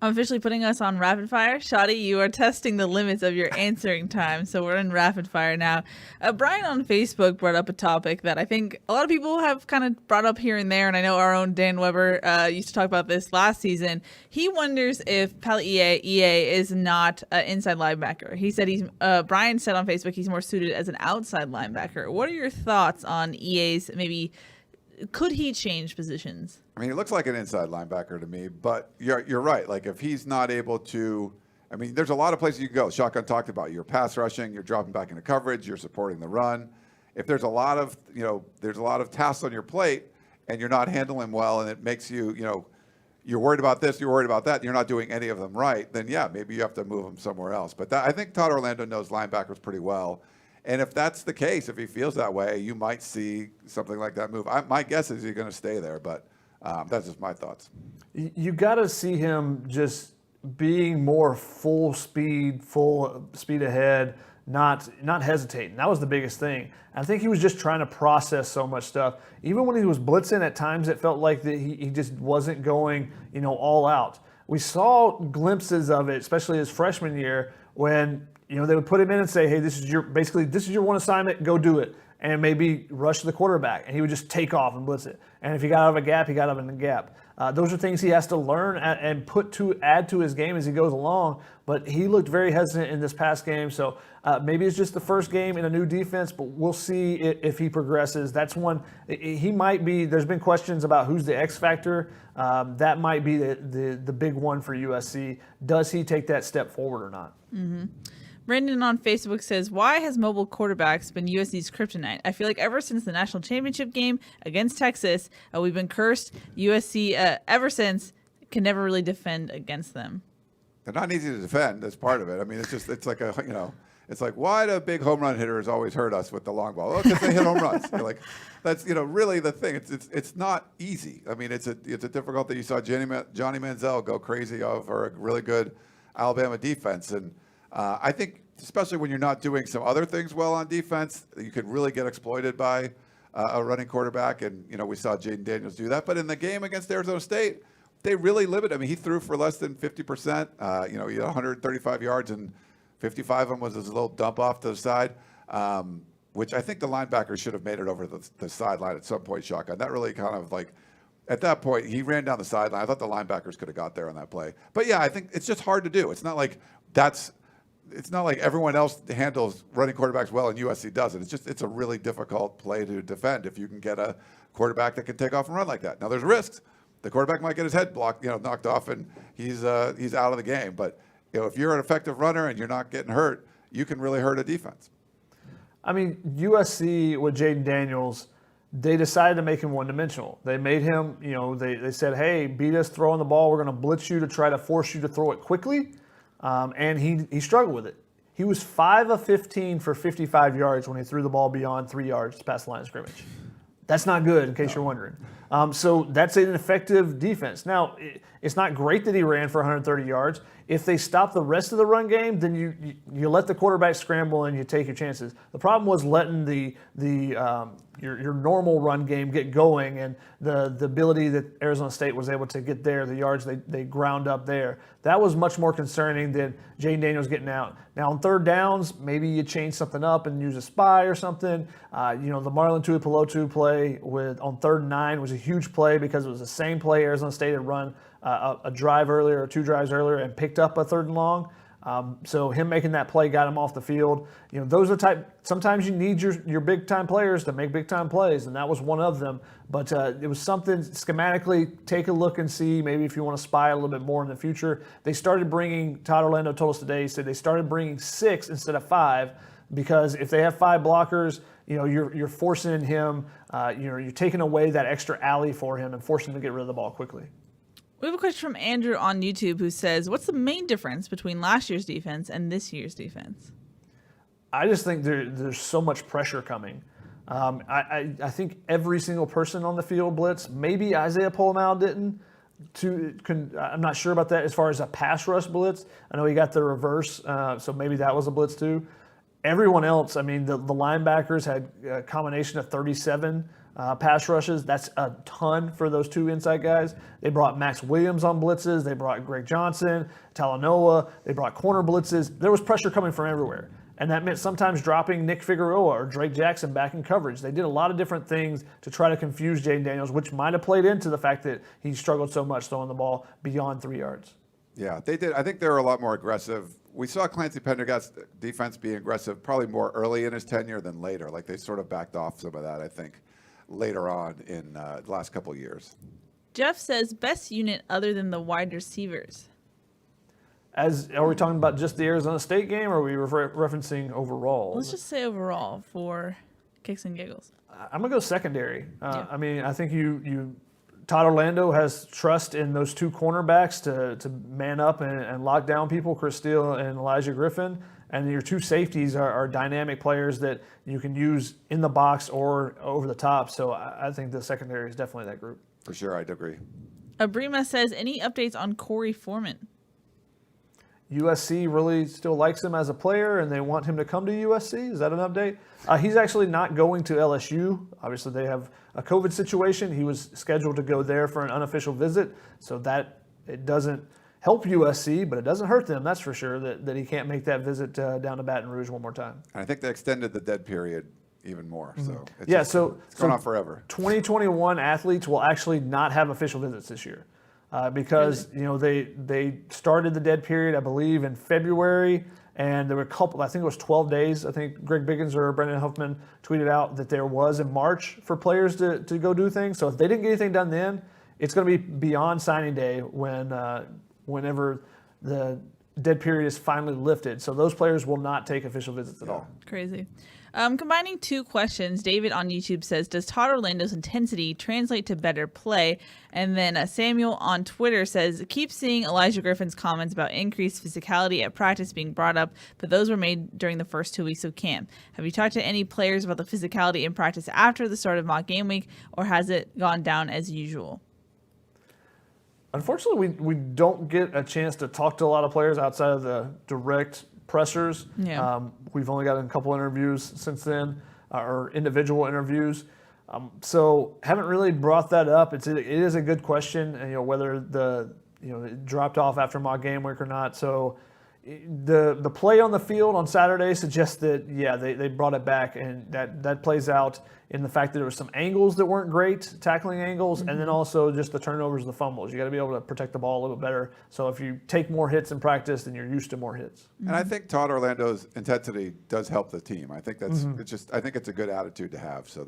I'm officially putting us on rapid fire. Shotty, you are testing the limits of your answering time, so we're in rapid fire now. Brian on Facebook brought up a topic that I think a lot of people have kind of brought up here and there, and I know our own Dan Weber used to talk about this last season. He wonders if EA is not an inside linebacker. He said Brian said on Facebook he's more suited as an outside linebacker. What are your thoughts on EA's maybe? Could he change positions? I mean, he looks like an inside linebacker to me, but you're right. Like, if he's not able to, I mean, there's a lot of places you can go. Shotgun talked about you're pass rushing, you're dropping back into coverage, you're supporting the run. If there's a lot of, there's a lot of tasks on your plate and you're not handling well and it makes you, you're worried about this, you're worried about that, and you're not doing any of them right, then yeah, maybe you have to move them somewhere else. But I think Todd Orlando knows linebackers pretty well. And if that's the case, if he feels that way, you might see something like that move. My guess is he's going to stay there, but that's just my thoughts. You got to see him just being more full speed ahead, not hesitating. That was the biggest thing. I think he was just trying to process so much stuff. Even when he was blitzing, at times it felt like that he just wasn't going, all out. We saw glimpses of it, especially his freshman year, when they would put him in and say, hey, this is your one assignment, go do it. And maybe rush the quarterback. And he would just take off and blitz it. And if he got out of a gap, he got out of a gap. Those are things he has to learn and add to his game as he goes along. But he looked very hesitant in this past game. So maybe it's just the first game in a new defense, but we'll see if he progresses. That's one. He might be, there's been questions about who's the X factor. That might be the big one for USC. Does he take that step forward or not? Mm-hmm. Brandon on Facebook says, why has mobile quarterbacks been USC's kryptonite? I feel like ever since the national championship game against Texas, we've been cursed. USC, ever since, can never really defend against them. They're not easy to defend. That's part of it. I mean, it's like why do big home run hitters always hurt us with the long ball? Oh, because they hit home runs. You're like, that's really the thing. It's not easy. I mean, it's a difficult thing. You saw Johnny Manziel go crazy over a really good Alabama defense, and I think, especially when you're not doing some other things well on defense, you could really get exploited by a running quarterback. And, we saw Jaden Daniels do that. But in the game against Arizona State, they really limited. I mean, he threw for less than 50%. He had 135 yards, and 55 of them was his little dump off to the side, which I think the linebackers should have made it over the sideline at some point, Shotgun. That really kind of like, at that point, he ran down the sideline. I thought the linebackers could have got there on that play. But, yeah, I think it's just hard to do. It's not like everyone else handles running quarterbacks well and USC doesn't. It's a really difficult play to defend if you can get a quarterback that can take off and run like that. Now there's risks. The quarterback might get his head blocked, knocked off, and he's out of the game. But if you're an effective runner and you're not getting hurt, you can really hurt a defense. I mean, USC with Jaden Daniels, they decided to make him one-dimensional. They made him, they said, hey, beat us throwing the ball. We're going to blitz you to try to force you to throw it quickly. And he struggled with it. He was 5 of 15 for 55 yards when he threw the ball beyond 3 yards past the line of scrimmage. That's not good, in case you're wondering. So that's an effective defense. Now, it's not great that he ran for 130 yards. If they stop the rest of the run game, then you let the quarterback scramble and you take your chances. The problem was letting your normal run game get going, and the ability that Arizona State was able to get there, the yards they ground up there. That was much more concerning than Jaden Daniels getting out. Now on third downs, maybe you change something up and use a spy or something. The Marlon Tuipulotu play on 3rd and 9 was a huge play because it was the same play Arizona State had run a drive earlier or 2 drives earlier and picked up a 3rd and long. So him making that play got him off the field. Those are sometimes you need your big time players to make big time plays, and that was one of them. But it was something schematically, take a look and see maybe if you want to spy a little bit more in the future. They started bringing, Todd Orlando told us today, he said they started bringing 6 instead of 5, because if they have 5 blockers, you're forcing him, you're taking away that extra alley for him and forcing him to get rid of the ball quickly. We have a question from Andrew on YouTube who says, what's the main difference between last year's defense and this year's defense? I just think there's so much pressure coming. I think every single person on the field blitzed. Maybe Isaiah Polamau didn't, I'm not sure about that as far as a pass rush blitz. I know he got the reverse, so maybe that was a blitz too. Everyone else, I mean, the linebackers had a combination of 37 pass rushes. That's a ton for those two inside guys. They brought Max Williams on blitzes. They brought Greg Johnson, Talanoa. They brought corner blitzes. There was pressure coming from everywhere. And that meant sometimes dropping Nick Figueroa or Drake Jackson back in coverage. They did a lot of different things to try to confuse Jaden Daniels, which might have played into the fact that he struggled so much throwing the ball beyond 3 yards. Yeah, they did. I think they were a lot more aggressive. We saw Clancy Pendergast's defense being aggressive probably more early in his tenure than later. Like they sort of backed off some of that, I think, later on in the last couple of years. Jeff says best unit other than the wide receivers. Are we talking about just the Arizona State game, or are we referencing overall? Let's just say overall for kicks and giggles. I'm going to go secondary. Yeah. I mean, I think Todd Orlando has trust in those two cornerbacks to man up and lock down people, Chris Steele and Elijah Griffin. And your two safeties are dynamic players that you can use in the box or over the top. So I think the secondary is definitely that group. For sure, I'd agree. Abrima says, any updates on Corey Foreman? USC really still likes him as a player, and they want him to come to USC. Is that an update? He's actually not going to LSU. Obviously, they have a COVID situation. He was scheduled to go there for an unofficial visit, so that it doesn't help USC, but it doesn't hurt them, that's for sure, that he can't make that visit down to Baton Rouge one more time. And I think they extended the dead period even more. So it's going on forever. 2021 athletes will actually not have official visits this year. Because they started the dead period, I believe, in February, and there were a couple. I think it was 12 days. I think Greg Biggins or Brendan Huffman tweeted out that there was in March for players to go do things. So if they didn't get anything done then, it's going to be beyond signing day whenever the dead period is finally lifted. So those players will not take official visits at all. Crazy. Combining two questions, David on YouTube says, does Todd Orlando's intensity translate to better play? And then Samuel on Twitter says, keep seeing Elijah Griffin's comments about increased physicality at practice being brought up, but those were made during the first 2 weeks of camp. Have you talked to any players about the physicality in practice after the start of mock game week, or has it gone down as usual? Unfortunately, we don't get a chance to talk to a lot of players outside of the direct pressers. Yeah. We've only gotten a couple interviews since then, or individual interviews. So haven't really brought that up. It is a good question, whether it dropped off after mock game week or not. So the play on the field on Saturday suggests that they brought it back, and that plays out in the fact that there were some angles that weren't great, tackling angles, and then also just the turnovers, the fumbles. You got to be able to protect the ball a little bit better. So if you take more hits in practice, then you're used to more hits. And I think Todd Orlando's intensity does help the team. I think that's I think it's a good attitude to have. So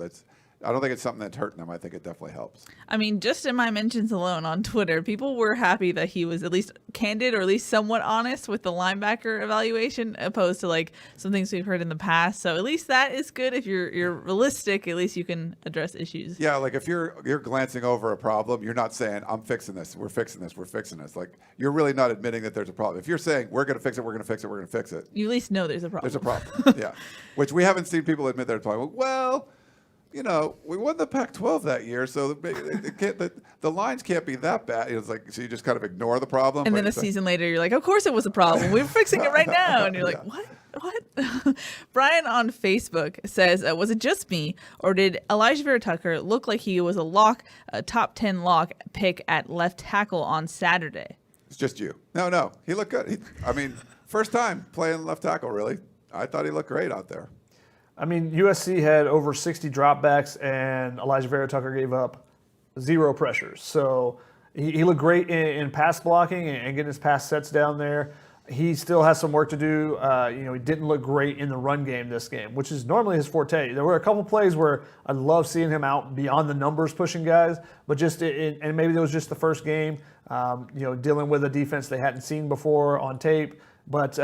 I don't think it's something that's hurting them. I think it definitely helps. I mean, just in my mentions alone on Twitter, people were happy that he was at least candid or at least somewhat honest with the linebacker evaluation, opposed to like some things we've heard in the past. So at least that is good. If you're realistic, at least you can address issues. Yeah, like if you're glancing over a problem, you're not saying, I'm fixing this, we're fixing this, we're fixing this. Like, you're really not admitting that there's a problem. If you're saying, we're going to fix it, we're going to fix it, we're going to fix it. You at least know there's a problem. There's a problem, yeah. Which we haven't seen people admit there's a problem. Well, we won the Pac-12 that year, so the lines can't be that bad. It's like, so you just kind of ignore the problem. And then a season later, you're like, of course it was a problem. We're fixing it right now. And you're like, what? Brian on Facebook says, was it just me, or did Elijah Vera Tucker look like he was a top 10 lock pick at left tackle on Saturday? It's just you. No. He looked good. First time playing left tackle, really. I thought he looked great out there. I mean, USC had over 60 dropbacks, and Elijah Vera Tucker gave up 0 pressures. So he looked great in pass blocking and getting his pass sets down there. He still has some work to do. He didn't look great in the run game this game, which is normally his forte. There were a couple plays where I love seeing him out beyond the numbers pushing guys, but and maybe that was just the first game, dealing with a defense they hadn't seen before on tape. But,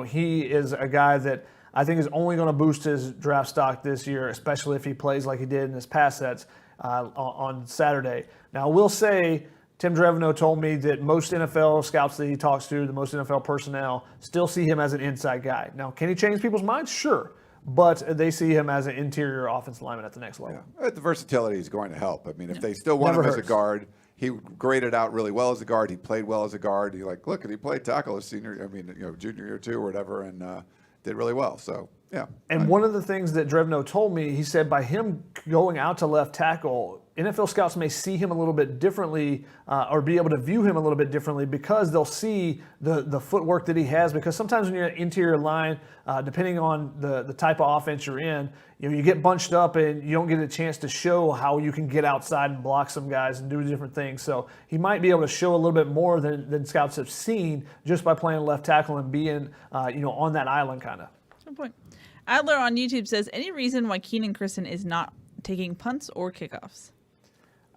he is a guy that I think is only going to boost his draft stock this year, especially if he plays like he did in his pass sets on Saturday. Now, I will say, Tim Drevno told me that most NFL scouts that he talks to, the most NFL personnel, still see him as an inside guy. Now, can he change people's minds? Sure. But they see him as an interior offensive lineman at the next level. Yeah. The versatility is going to help. I mean, if they still want him as a guard, he graded out really well as a guard. He played well as a guard. He look, and he played tackle his junior year too, or whatever, and did really well. So yeah. And one of the things that Drevno told me, he said by him going out to left tackle, NFL scouts may see him a little bit differently or be able to view him a little bit differently because they'll see the footwork that he has. Because sometimes when you're in interior line, depending on the type of offense you're in, you get bunched up and you don't get a chance to show how you can get outside and block some guys and do different things. So he might be able to show a little bit more than scouts have seen just by playing left tackle and being on that island kind of. Good point. Adler on YouTube says, any reason why Keenan Christen is not taking punts or kickoffs?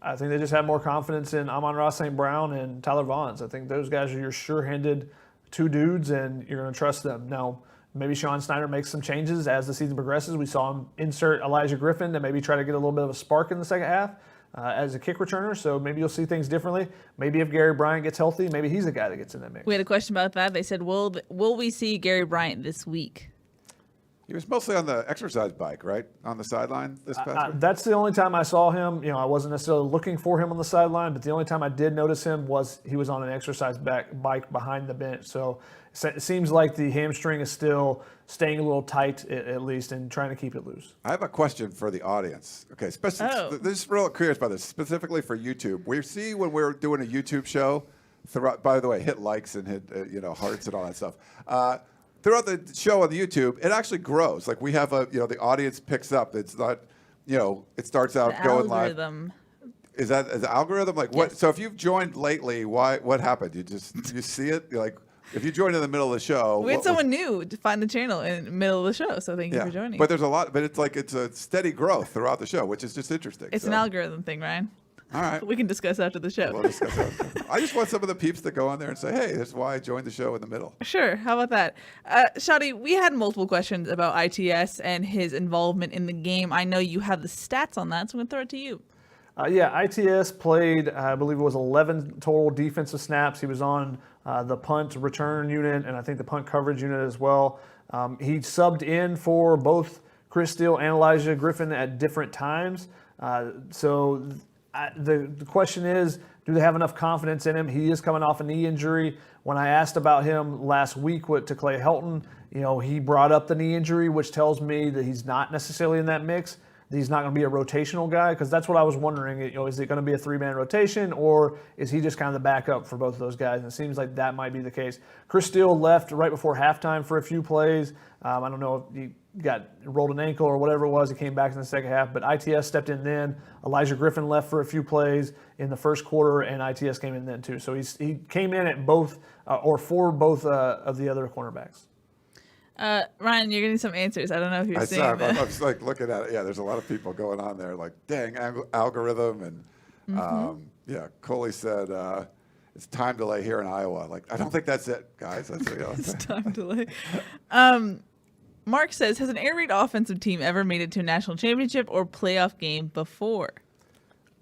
I think they just have more confidence in Amon-Ra St. Brown and Tyler Vaughns. I think those guys are your sure-handed two dudes, and you're going to trust them. Now, maybe Sean Snyder makes some changes as the season progresses. We saw him insert Elijah Griffin to maybe try to get a little bit of a spark in the second half as a kick returner, so maybe you'll see things differently. Maybe if Gary Bryant gets healthy, maybe he's the guy that gets in that mix. We had a question about that. They said, will we see Gary Bryant this week? He was mostly on the exercise bike, right? On the sideline this past week? That's the only time I saw him. I wasn't necessarily looking for him on the sideline, but the only time I did notice him was he was on an exercise bike behind the bench. So it seems like the hamstring is still staying a little tight, at least, and trying to keep it loose. I have a question for the audience. Okay, this is real curious about this, specifically for YouTube. We see when we're doing a YouTube show, by the way, hit likes and hit hearts and all that stuff. Throughout the show on the YouTube, it actually grows. Like we have the audience picks up. It's not, it starts out going algorithm. live. Is the algorithm like what? Yes. So if you've joined lately, what happened? You see it? You're like, if you joined in the middle of the show, We had someone new to find the channel in the middle of the show, so thank you for joining. But there's a lot, but it's a steady growth throughout the show, which is just interesting. It's an algorithm thing, Ryan. All right. We can discuss after the show. We'll discuss that. I just want some of the peeps to go on there and say, hey, this is why I joined the show in the middle. Sure. How about that? Shadi, we had multiple questions about ITS and his involvement in the game. I know you have the stats on that, so I'm going to throw it to you. ITS played, I believe it was 11 total defensive snaps. He was on the punt return unit and I think the punt coverage unit as well. He subbed in for both Chris Steele and Elijah Griffin at different times. The question is, do they have enough confidence in him? He is coming off a knee injury. When I asked about him last week to Clay Helton, he brought up the knee injury, which tells me that he's not necessarily in that mix. That he's not going to be a rotational guy, because that's what I was wondering. Is it going to be a three-man rotation, or is he just kind of the backup for both of those guys? And it seems like that might be the case. Chris Steele left right before halftime for a few plays. I don't know if he rolled an ankle or whatever it was. He came back in the second half, but ITS stepped in then. Elijah Griffin left for a few plays in the first quarter, and ITS came in then too. So he came in at both or for both of the other cornerbacks. Ryan, you're getting some answers. I don't know if you're seeing that. I'm just like looking at it. Yeah, there's a lot of people going on there like, dang, algorithm. And Coley said, it's time delay here in Iowa. Like, I don't think that's it, guys. It's time delay. Mark says, has an air raid offensive team ever made it to a national championship or playoff game before?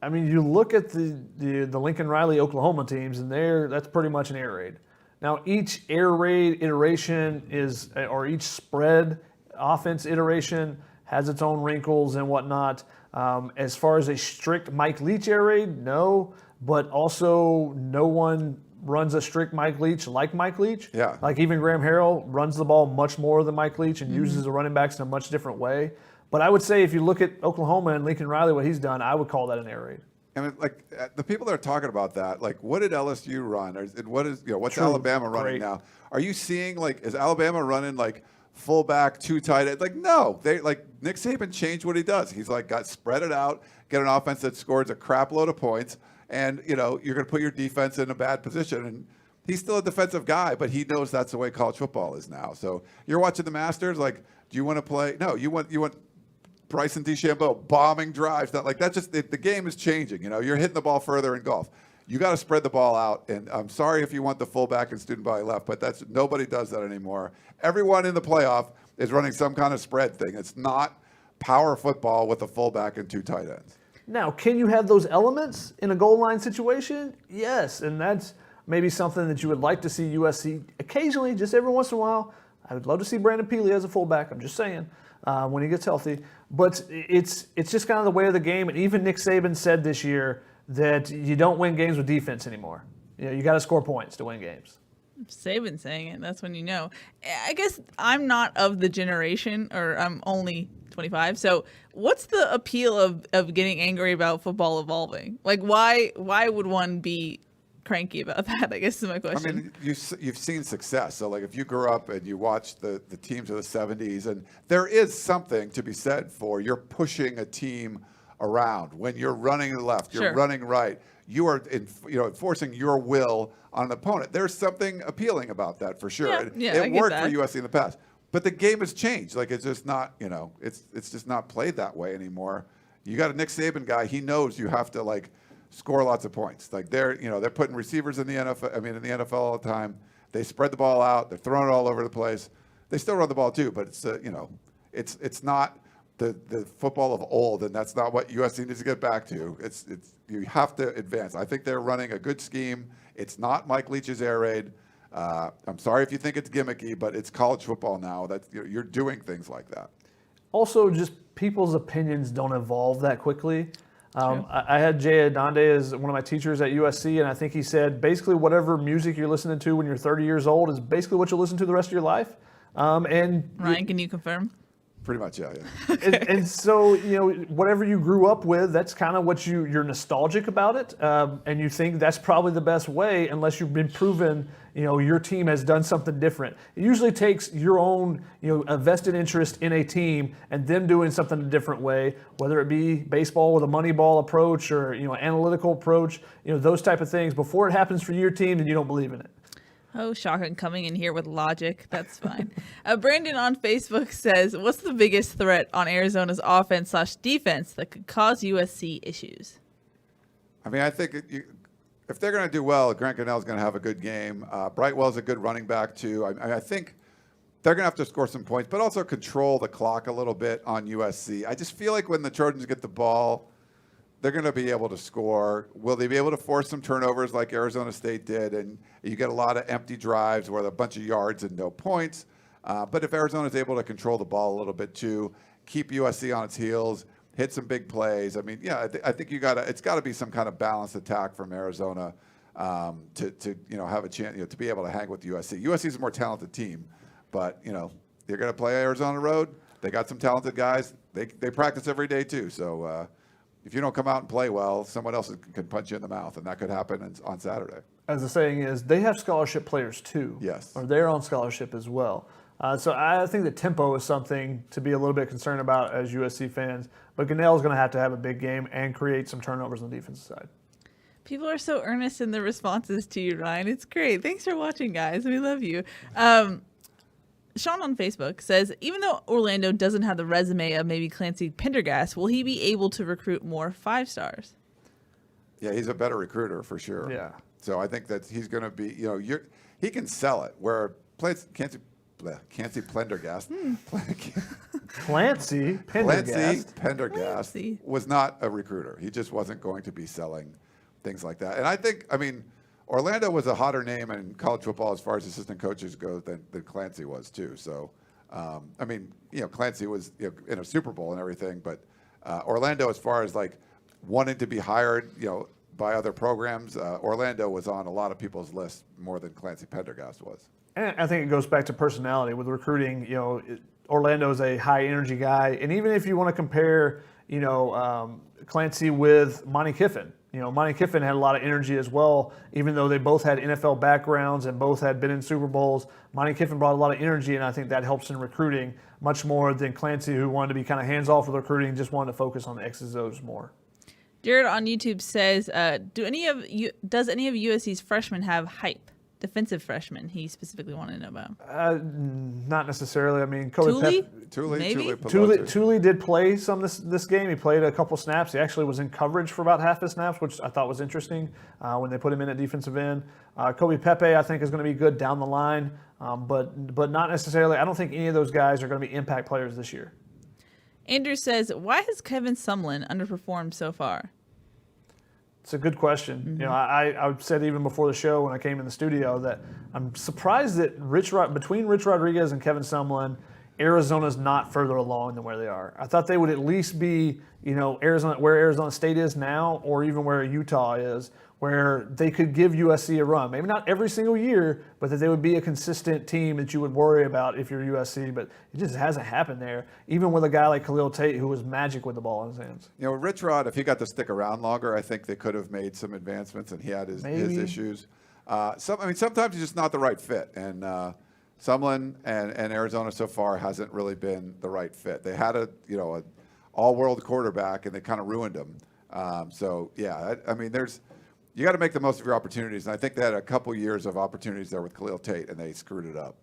I mean, you look at the Lincoln Riley Oklahoma teams, and that's pretty much an air raid. Now, each air raid iteration or each spread offense iteration has its own wrinkles and whatnot. As far as a strict Mike Leach air raid, no. But also, no one runs a strict Mike Leach like Mike Leach. Yeah. Like even Graham Harrell runs the ball much more than Mike Leach and uses the running backs in a much different way. But I would say if you look at Oklahoma and Lincoln Riley, what he's done, I would call that an air raid. I mean, like the people that are talking about that, like, what did LSU run? And what's True. Alabama running now? Are you seeing is Alabama running like fullback, two tight end? Like, no, Nick Saban changed what he does. He's got spread it out, get an offense that scores a crap load of points, and you're going to put your defense in a bad position. And he's still a defensive guy, but he knows that's the way college football is now. So you're watching the Masters. Like, do you want to play? No, you want Bryson DeChambeau bombing drives. Not like that's just the game is changing. You're hitting the ball further in golf. You got to spread the ball out. And I'm sorry if you want the fullback and student body left, but nobody does that anymore. Everyone in the playoff is running some kind of spread thing. It's not power football with a fullback and two tight ends. Now, can you have those elements in a goal line situation? Yes, and that's maybe something that you would like to see USC occasionally, just every once in a while. I would love to see Brandon Peely as a fullback. I'm just saying, when he gets healthy. But it's just kind of the way of the game. And even Nick Saban said this year that you don't win games with defense anymore. You got to score points to win games. Saban saying it, that's when you know. I guess I'm not of the generation, or I'm only 25. So what's the appeal of getting angry about football evolving? Like, why would one be cranky about that, I guess is my question. I mean, you've seen success. So, like, if you grew up and you watched the teams of the 70s, and there is something to be said for you're pushing a team around. When you're running left, you're running right, you are enforcing your will on an opponent. There's something appealing about that for sure. It worked for USC in the past. But the game has changed. Like, it's just not, it's just not played that way anymore. You got a Nick Saban guy, he knows you have to, like, score lots of points. Like, they're putting receivers in the NFL all the time. They spread the ball out. They're throwing it all over the place. They still run the ball too, but it's not the football of old, and that's not what USC needs to get back to. It's you have to advance. I think they're running a good scheme. It's not Mike Leach's air raid. I'm sorry if you think it's gimmicky, but it's college football now. That you're doing things like that. Also, just people's opinions don't evolve that quickly. I had Jay Adonde as one of my teachers at USC, and I think he said basically whatever music you're listening to when you're 30 years old is basically what you'll listen to the rest of your life. And Ryan, can you confirm? Pretty much, yeah. and so, whatever you grew up with, that's kind of what you're nostalgic about it, and you think that's probably the best way, unless you've been proven, your team has done something different. It usually takes your own, a vested interest in a team and them doing something a different way, whether it be baseball with a money ball approach or, analytical approach, those type of things. Before it happens for your team, then you don't believe in it. Oh, shocking, coming in here with logic. That's fine. Brandon on Facebook says, what's the biggest threat on Arizona's offense/defense that could cause USC issues? I mean, I think if they're going to do well, Grant Gunnell's going to have a good game. Brightwell's a good running back, too. I think they're going to have to score some points, but also control the clock a little bit on USC. I just feel like when the Trojans get the ball, they're going to be able to score. Will they be able to force some turnovers like Arizona State did? And you get a lot of empty drives where a bunch of yards and no points. But if Arizona is able to control the ball a little bit too, keep USC on its heels, hit some big plays. I mean, I think it's got to be some kind of balanced attack from Arizona to have a chance to be able to hang with USC. USC is a more talented team, but they're going to play Arizona Road. They got some talented guys. They practice every day too. So. If you don't come out and play well, someone else can punch you in the mouth, and that could happen on Saturday. As the saying is, they have scholarship players too. Yes. Or they're on scholarship as well. So I think the tempo is something to be a little bit concerned about as USC fans. But Gunnell's going to have a big game and create some turnovers on the defensive side. People are so earnest in their responses to you, Ryan. It's great. Thanks for watching, guys. We love you. Sean on Facebook says, even though Orlando doesn't have the resume of maybe Clancy Pendergast, will he be able to recruit more 5-stars? Yeah, he's a better recruiter for sure. Yeah. So I think that he's going to be, he can sell it. Where Clancy Pendergast, Clancy Pendergast was not a recruiter. He just wasn't going to be selling things like that. And I think, Orlando was a hotter name in college football as far as assistant coaches go than Clancy was too. So, Clancy was in a Super Bowl and everything, but Orlando, as far as like wanting to be hired, by other programs, Orlando was on a lot of people's lists more than Clancy Pendergast was. And I think it goes back to personality with recruiting. Orlando is a high energy guy, and even if you want to compare, Clancy with Monty Kiffin. Monty Kiffin had a lot of energy as well, even though they both had NFL backgrounds and both had been in Super Bowls. Monty Kiffin brought a lot of energy, and I think that helps in recruiting much more than Clancy, who wanted to be kind of hands-off with recruiting, just wanted to focus on the X's and O's more. Jared on YouTube says, does any of USC's freshmen have hype? Defensive freshmen, he specifically wanted to know about. Not necessarily. Thule did play some this game. He played a couple snaps. He actually was in coverage for about half his snaps, which I thought was interesting when they put him in at defensive end. Kobe Pepe, I think, is going to be good down the line, but not necessarily. I don't think any of those guys are going to be impact players this year. Andrew says, why has Kevin Sumlin underperformed so far? It's a good question. Mm-hmm. I said even before the show when I came in the studio that I'm surprised that between Rich Rodriguez and Kevin Sumlin, Arizona's not further along than where they are. I thought they would at least be, Arizona, where Arizona State is now, or even where Utah is, where they could give USC a run. Maybe not every single year, but that they would be a consistent team that you would worry about if you're USC. But it just hasn't happened there, even with a guy like Khalil Tate, who was magic with the ball in his hands. Rich Rod, if he got to stick around longer, I think they could have made some advancements, and he had his issues. Sometimes he's just not the right fit, and Sumlin and Arizona so far hasn't really been the right fit. They had a all-world quarterback, and they kind of ruined him. You got to make the most of your opportunities, and I think they had a couple years of opportunities there with Khalil Tate, and they screwed it up.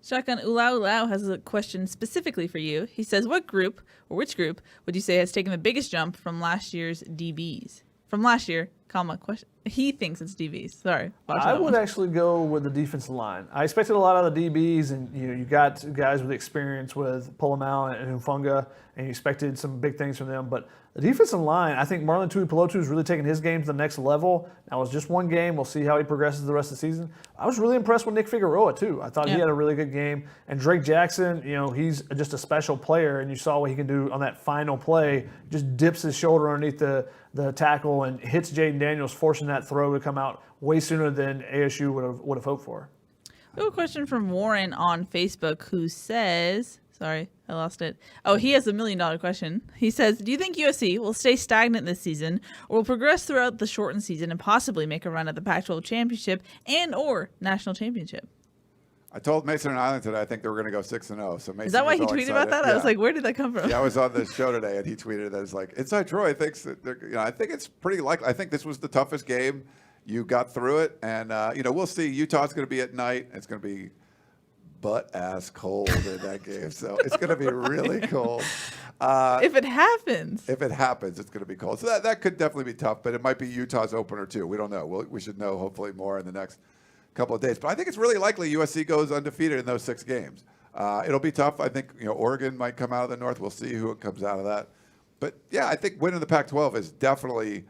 Shotgun Ulau has a question specifically for you. He says, which group would you say has taken the biggest jump from last year's DBs? From last year, question. He thinks it's DBs. Sorry. I would actually go with the defensive line. I expected a lot of the DBs, and you got guys with experience with Pulamau and Hufunga, and you expected some big things from them. But the defensive line, I think Marlon Tuipulotu is really taking his game to the next level. Now, it was just one game. We'll see how he progresses the rest of the season. I was really impressed with Nick Figueroa, too. I thought he had a really good game. And Drake Jackson, he's just a special player, and you saw what he can do on that final play. Just dips his shoulder underneath the tackle and hits Jaden Daniels, forcing that throw to come out way sooner than ASU would have hoped for. We have a question from Warren on Facebook who says, sorry, I lost it. Oh, he has $1 million question. He says, do you think USC will stay stagnant this season or will progress throughout the shortened season and possibly make a run at the Pac-12 championship and or national championship? I told Mason and Island today I think they were going to go 6-0. So Mason is that why he tweeted about that? Yeah. I was like, where did that come from? Yeah, I was on the show today, and he tweeted that it's like Inside Troy thinks that I think it's pretty likely. I think this was the toughest game. You got through it, and we'll see. Utah's going to be at night. It's going to be butt-ass cold in that game, so it's going to be really cold. If it happens. If it happens, it's going to be cold. So that could definitely be tough, but it might be Utah's opener, too. We don't know. We should know, hopefully, more in the next couple of days. But I think it's really likely USC goes undefeated in those 6 games. It'll be tough. I think Oregon might come out of the North. We'll see who comes out of that. But, yeah, I think winning the Pac-12 is definitely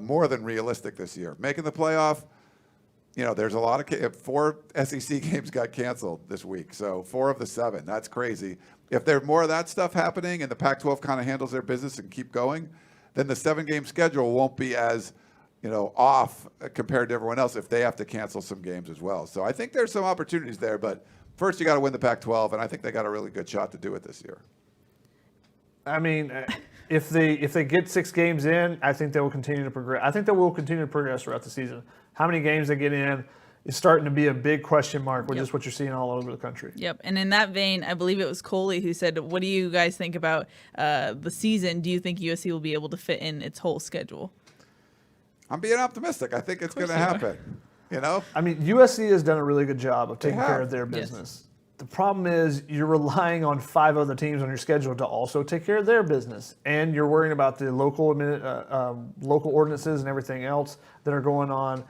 more than realistic this year. Making the playoff, there's a lot of 4 SEC games got canceled this week, so 4 of the 7. That's crazy. If there's more of that stuff happening and the Pac-12 kind of handles their business and keep going, then the 7-game schedule won't be as off compared to everyone else if they have to cancel some games as well. So I think there's some opportunities there, but first you got to win the Pac-12, and I think they got a really good shot to do it this year. I mean, if they get 6 games in, I think they will continue to progress. I think they will continue to progress throughout the season. How many games they get in is starting to be a big question mark with just what you're seeing all over the country. Yep. And in that vein, I believe it was Coley who said, what do you guys think about the season? Do you think USC will be able to fit in its whole schedule? I'm being optimistic. I think it's going to happen. I mean, USC has done a really good job of taking care of their business. Yes. The problem is you're relying on 5 other teams on your schedule to also take care of their business, and you're worrying about the local ordinances and everything else that are going on.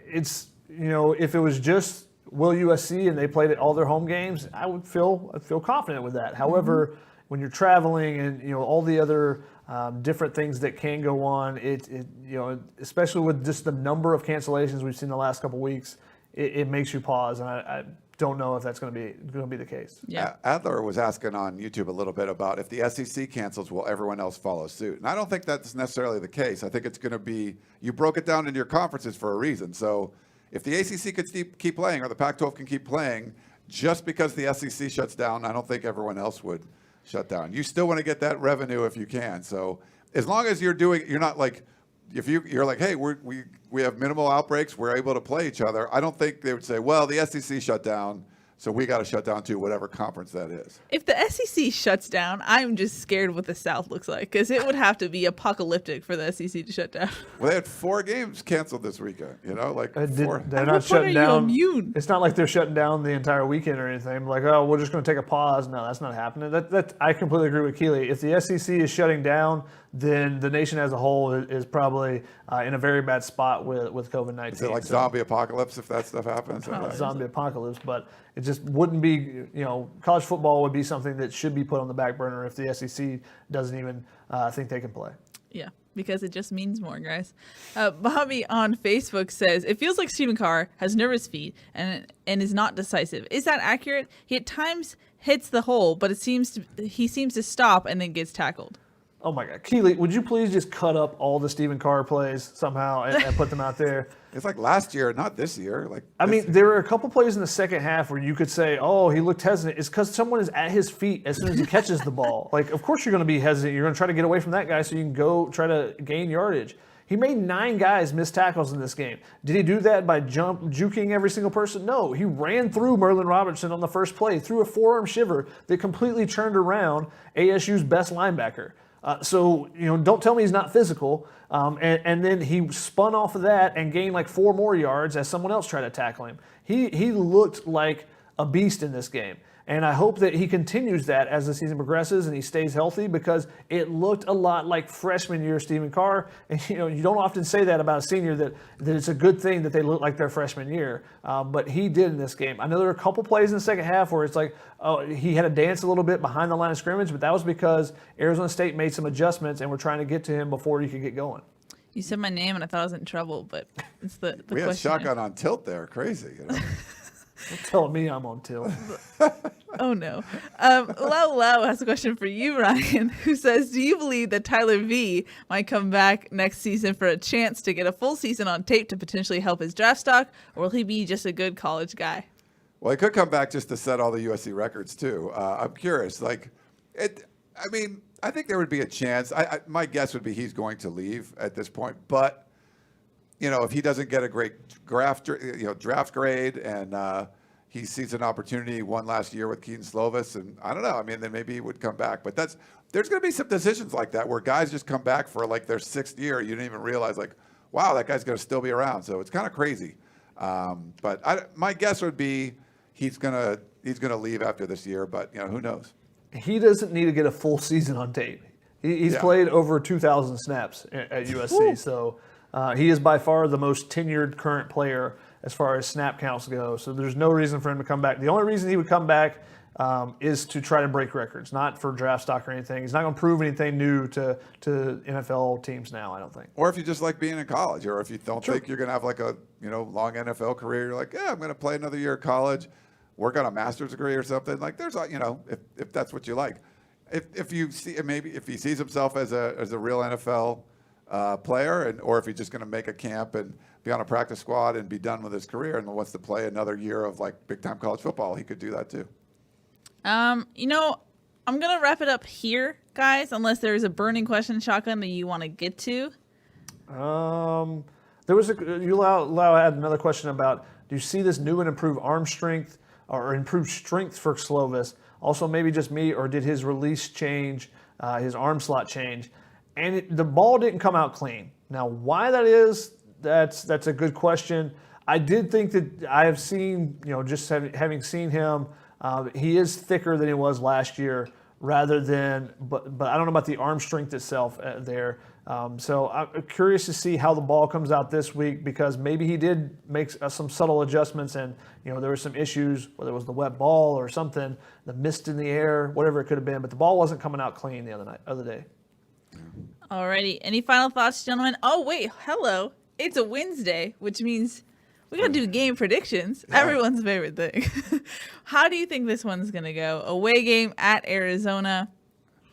It's if it was just will USC and they played at all their home games, I'd feel confident with that. However, when you're traveling and all the other different things that can go on, especially with just the number of cancellations we've seen the last couple of weeks, it makes you pause, and I don't know if that's going to be the case. Yeah. Adler was asking on YouTube a little bit about if the SEC cancels, will everyone else follow suit? And I don't think that's necessarily the case. I think it's going to be, you broke it down into your conferences for a reason. So if the ACC could keep playing or the Pac-12 can keep playing, just because the SEC shuts down, I don't think everyone else would shut down. You still want to get that revenue if you can. So as long as you're not like, if you're like, hey, we have minimal outbreaks, we're able to play each other, I don't think they would say, well, the SEC shut down, so we got to shut down too, whatever conference that is. If the SEC shuts down, I'm just scared what the South looks like, because it would have to be apocalyptic for the SEC to shut down. Well, they had 4 games canceled this weekend, 4. They're not shutting down. It's not like they're shutting down the entire weekend or anything. Like, oh, we're just going to take a pause. No, that's not happening. That I completely agree with Keely. If the SEC is shutting down, then the nation as a whole is probably in a very bad spot with COVID-19. Is it like zombie apocalypse if that stuff happens? Zombie apocalypse, but it just wouldn't be, college football would be something that should be put on the back burner if the SEC doesn't even think they can play. Yeah, because it just means more, guys. Bobby on Facebook says, it feels like Stephen Carr has nervous feet and is not decisive. Is that accurate? He at times hits the hole, but he seems to stop and then gets tackled. Oh my God, Keely, would you please just cut up all the Stephen Carr plays somehow and put them out there? It's like last year, not this year. There were a couple plays in the second half where you could say, "Oh, he looked hesitant." It's because someone is at his feet as soon as he catches the ball. Like, of course you're going to be hesitant. You're going to try to get away from that guy so you can go try to gain yardage. He made 9 guys miss tackles in this game. Did he do that by juking every single person? No. He ran through Merlin Robertson on the first play, threw a forearm shiver that completely turned around ASU's best linebacker. So don't tell me he's not physical. And then he spun off of that and gained like 4 more yards as someone else tried to tackle him. He looked like a beast in this game. And I hope that he continues that as the season progresses and he stays healthy, because it looked a lot like freshman year Stephen Carr. And you don't often say that about a senior, that it's a good thing that they look like their freshman year. But he did in this game. I know there were a couple plays in the second half where it's like, he had to dance a little bit behind the line of scrimmage, but that was because Arizona State made some adjustments and were trying to get to him before he could get going. You said my name and I thought I was in trouble, but it's the we question. had shotgun on tilt there. Crazy. Don't tell me I'm on tilt. Oh, no. Lau has a question for you, Ryan, who says, do you believe that Tyler V might come back next season for a chance to get a full season on tape to potentially help his draft stock, or will he be just a good college guy? Well, he could come back just to set all the USC records, too. I'm curious. I think there would be a chance. My guess would be he's going to leave at this point. But, if he doesn't get a great draft grade and he sees an opportunity one last year with Keaton Slovis, and I don't know. Then maybe he would come back. But there's going to be some decisions like that where guys just come back for like their 6th year. You didn't even realize, like, wow, that guy's going to still be around. So it's kind of crazy. But my guess would be he's going to leave after this year. But who knows? He doesn't need to get a full season on tape. He's played over 2,000 snaps at USC, Woo. So he is by far the most tenured current player as far as snap counts go. So there's no reason for him to come back. The only reason he would come back is to try to break records, not for draft stock or anything. He's not going to prove anything new to NFL teams now, I don't think. Or if you just like being in college, or if you don't think you're going to have like a long NFL career, you're like, yeah, I'm going to play another year of college, work on a master's degree or something. Like there's if that's what you like. If you see, maybe if he sees himself as a real NFL player, or if he's just going to make a camp and be on a practice squad and be done with his career and wants to play another year of like big time college football, he could do that too. I'm gonna wrap it up here, guys, unless there's a burning question, Shotgun, that you want to get to. There was Lau had another question about, do you see this new and improved arm strength or improved strength for Slovis? Also, maybe just me, or did his release change, his arm slot change? And the ball didn't come out clean. Now, why that is, that's a good question. I did think that I have seen, just having seen him, he is thicker than he was last year, but I don't know about the arm strength itself there. So I'm curious to see how the ball comes out this week, because maybe he did make some subtle adjustments, and there were some issues, whether it was the wet ball or something, the mist in the air, whatever it could have been, but the ball wasn't coming out clean the other day. Alrighty. Any final thoughts, gentlemen? Oh, wait. Hello. It's a Wednesday, which means we got to do game predictions. Yeah. Everyone's favorite thing. How do you think this one's going to go? Away game at Arizona.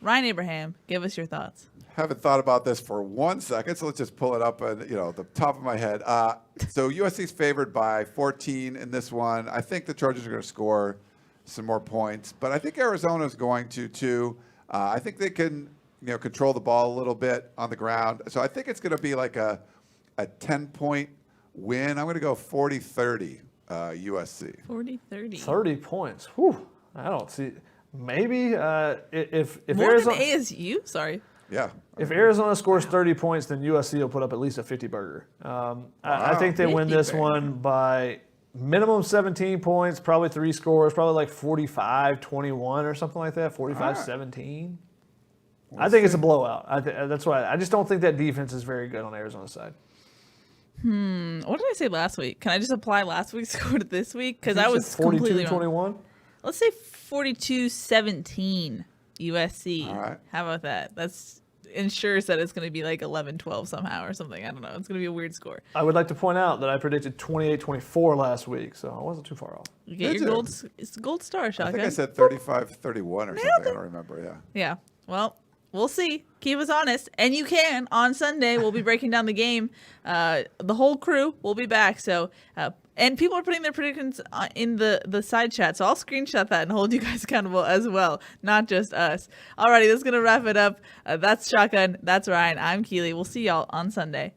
Ryan Abraham, give us your thoughts. Haven't thought about this for 1 second, so let's just pull it up and the top of my head. So USC's favored by 14 in this one. I think the Trojans are going to score some more points, but I think Arizona's going to too. I think they can control the ball a little bit on the ground. So I think it's going to be like a 10-point win. I'm going to go 40-30 USC. 40-30. 30 points. Whew. I don't see. Maybe if more Arizona, than ASU? Sorry. Yeah. If Arizona scores 30 points, then USC will put up at least a 50-burger. I think they win this one by minimum 17 points, probably 3 scores, probably like 45-21 or something like that, 45-17. I think it's a blowout. That's why I just don't think that defense is very good on Arizona's side. What did I say last week? Can I just apply last week's score to this week? Because I was completely wrong. 42-21? Let's say 42-17 USC. All right. How about that? That's ensures that it's going to be like 11-12 somehow or something. I don't know. It's going to be a weird score. I would like to point out that I predicted 28-24 last week, so I wasn't too far off. You get your gold star, Shotgun. I think I said 35-31 or something. I don't remember. Yeah. Yeah. Well, we'll see. Keep us honest. And you can on Sunday. We'll be breaking down the game. The whole crew will be back. So, and people are putting their predictions in the side chat. So I'll screenshot that and hold you guys accountable as well, not just us. Alrighty, that's going to wrap it up. That's Shotgun. That's Ryan. I'm Keely. We'll see y'all on Sunday.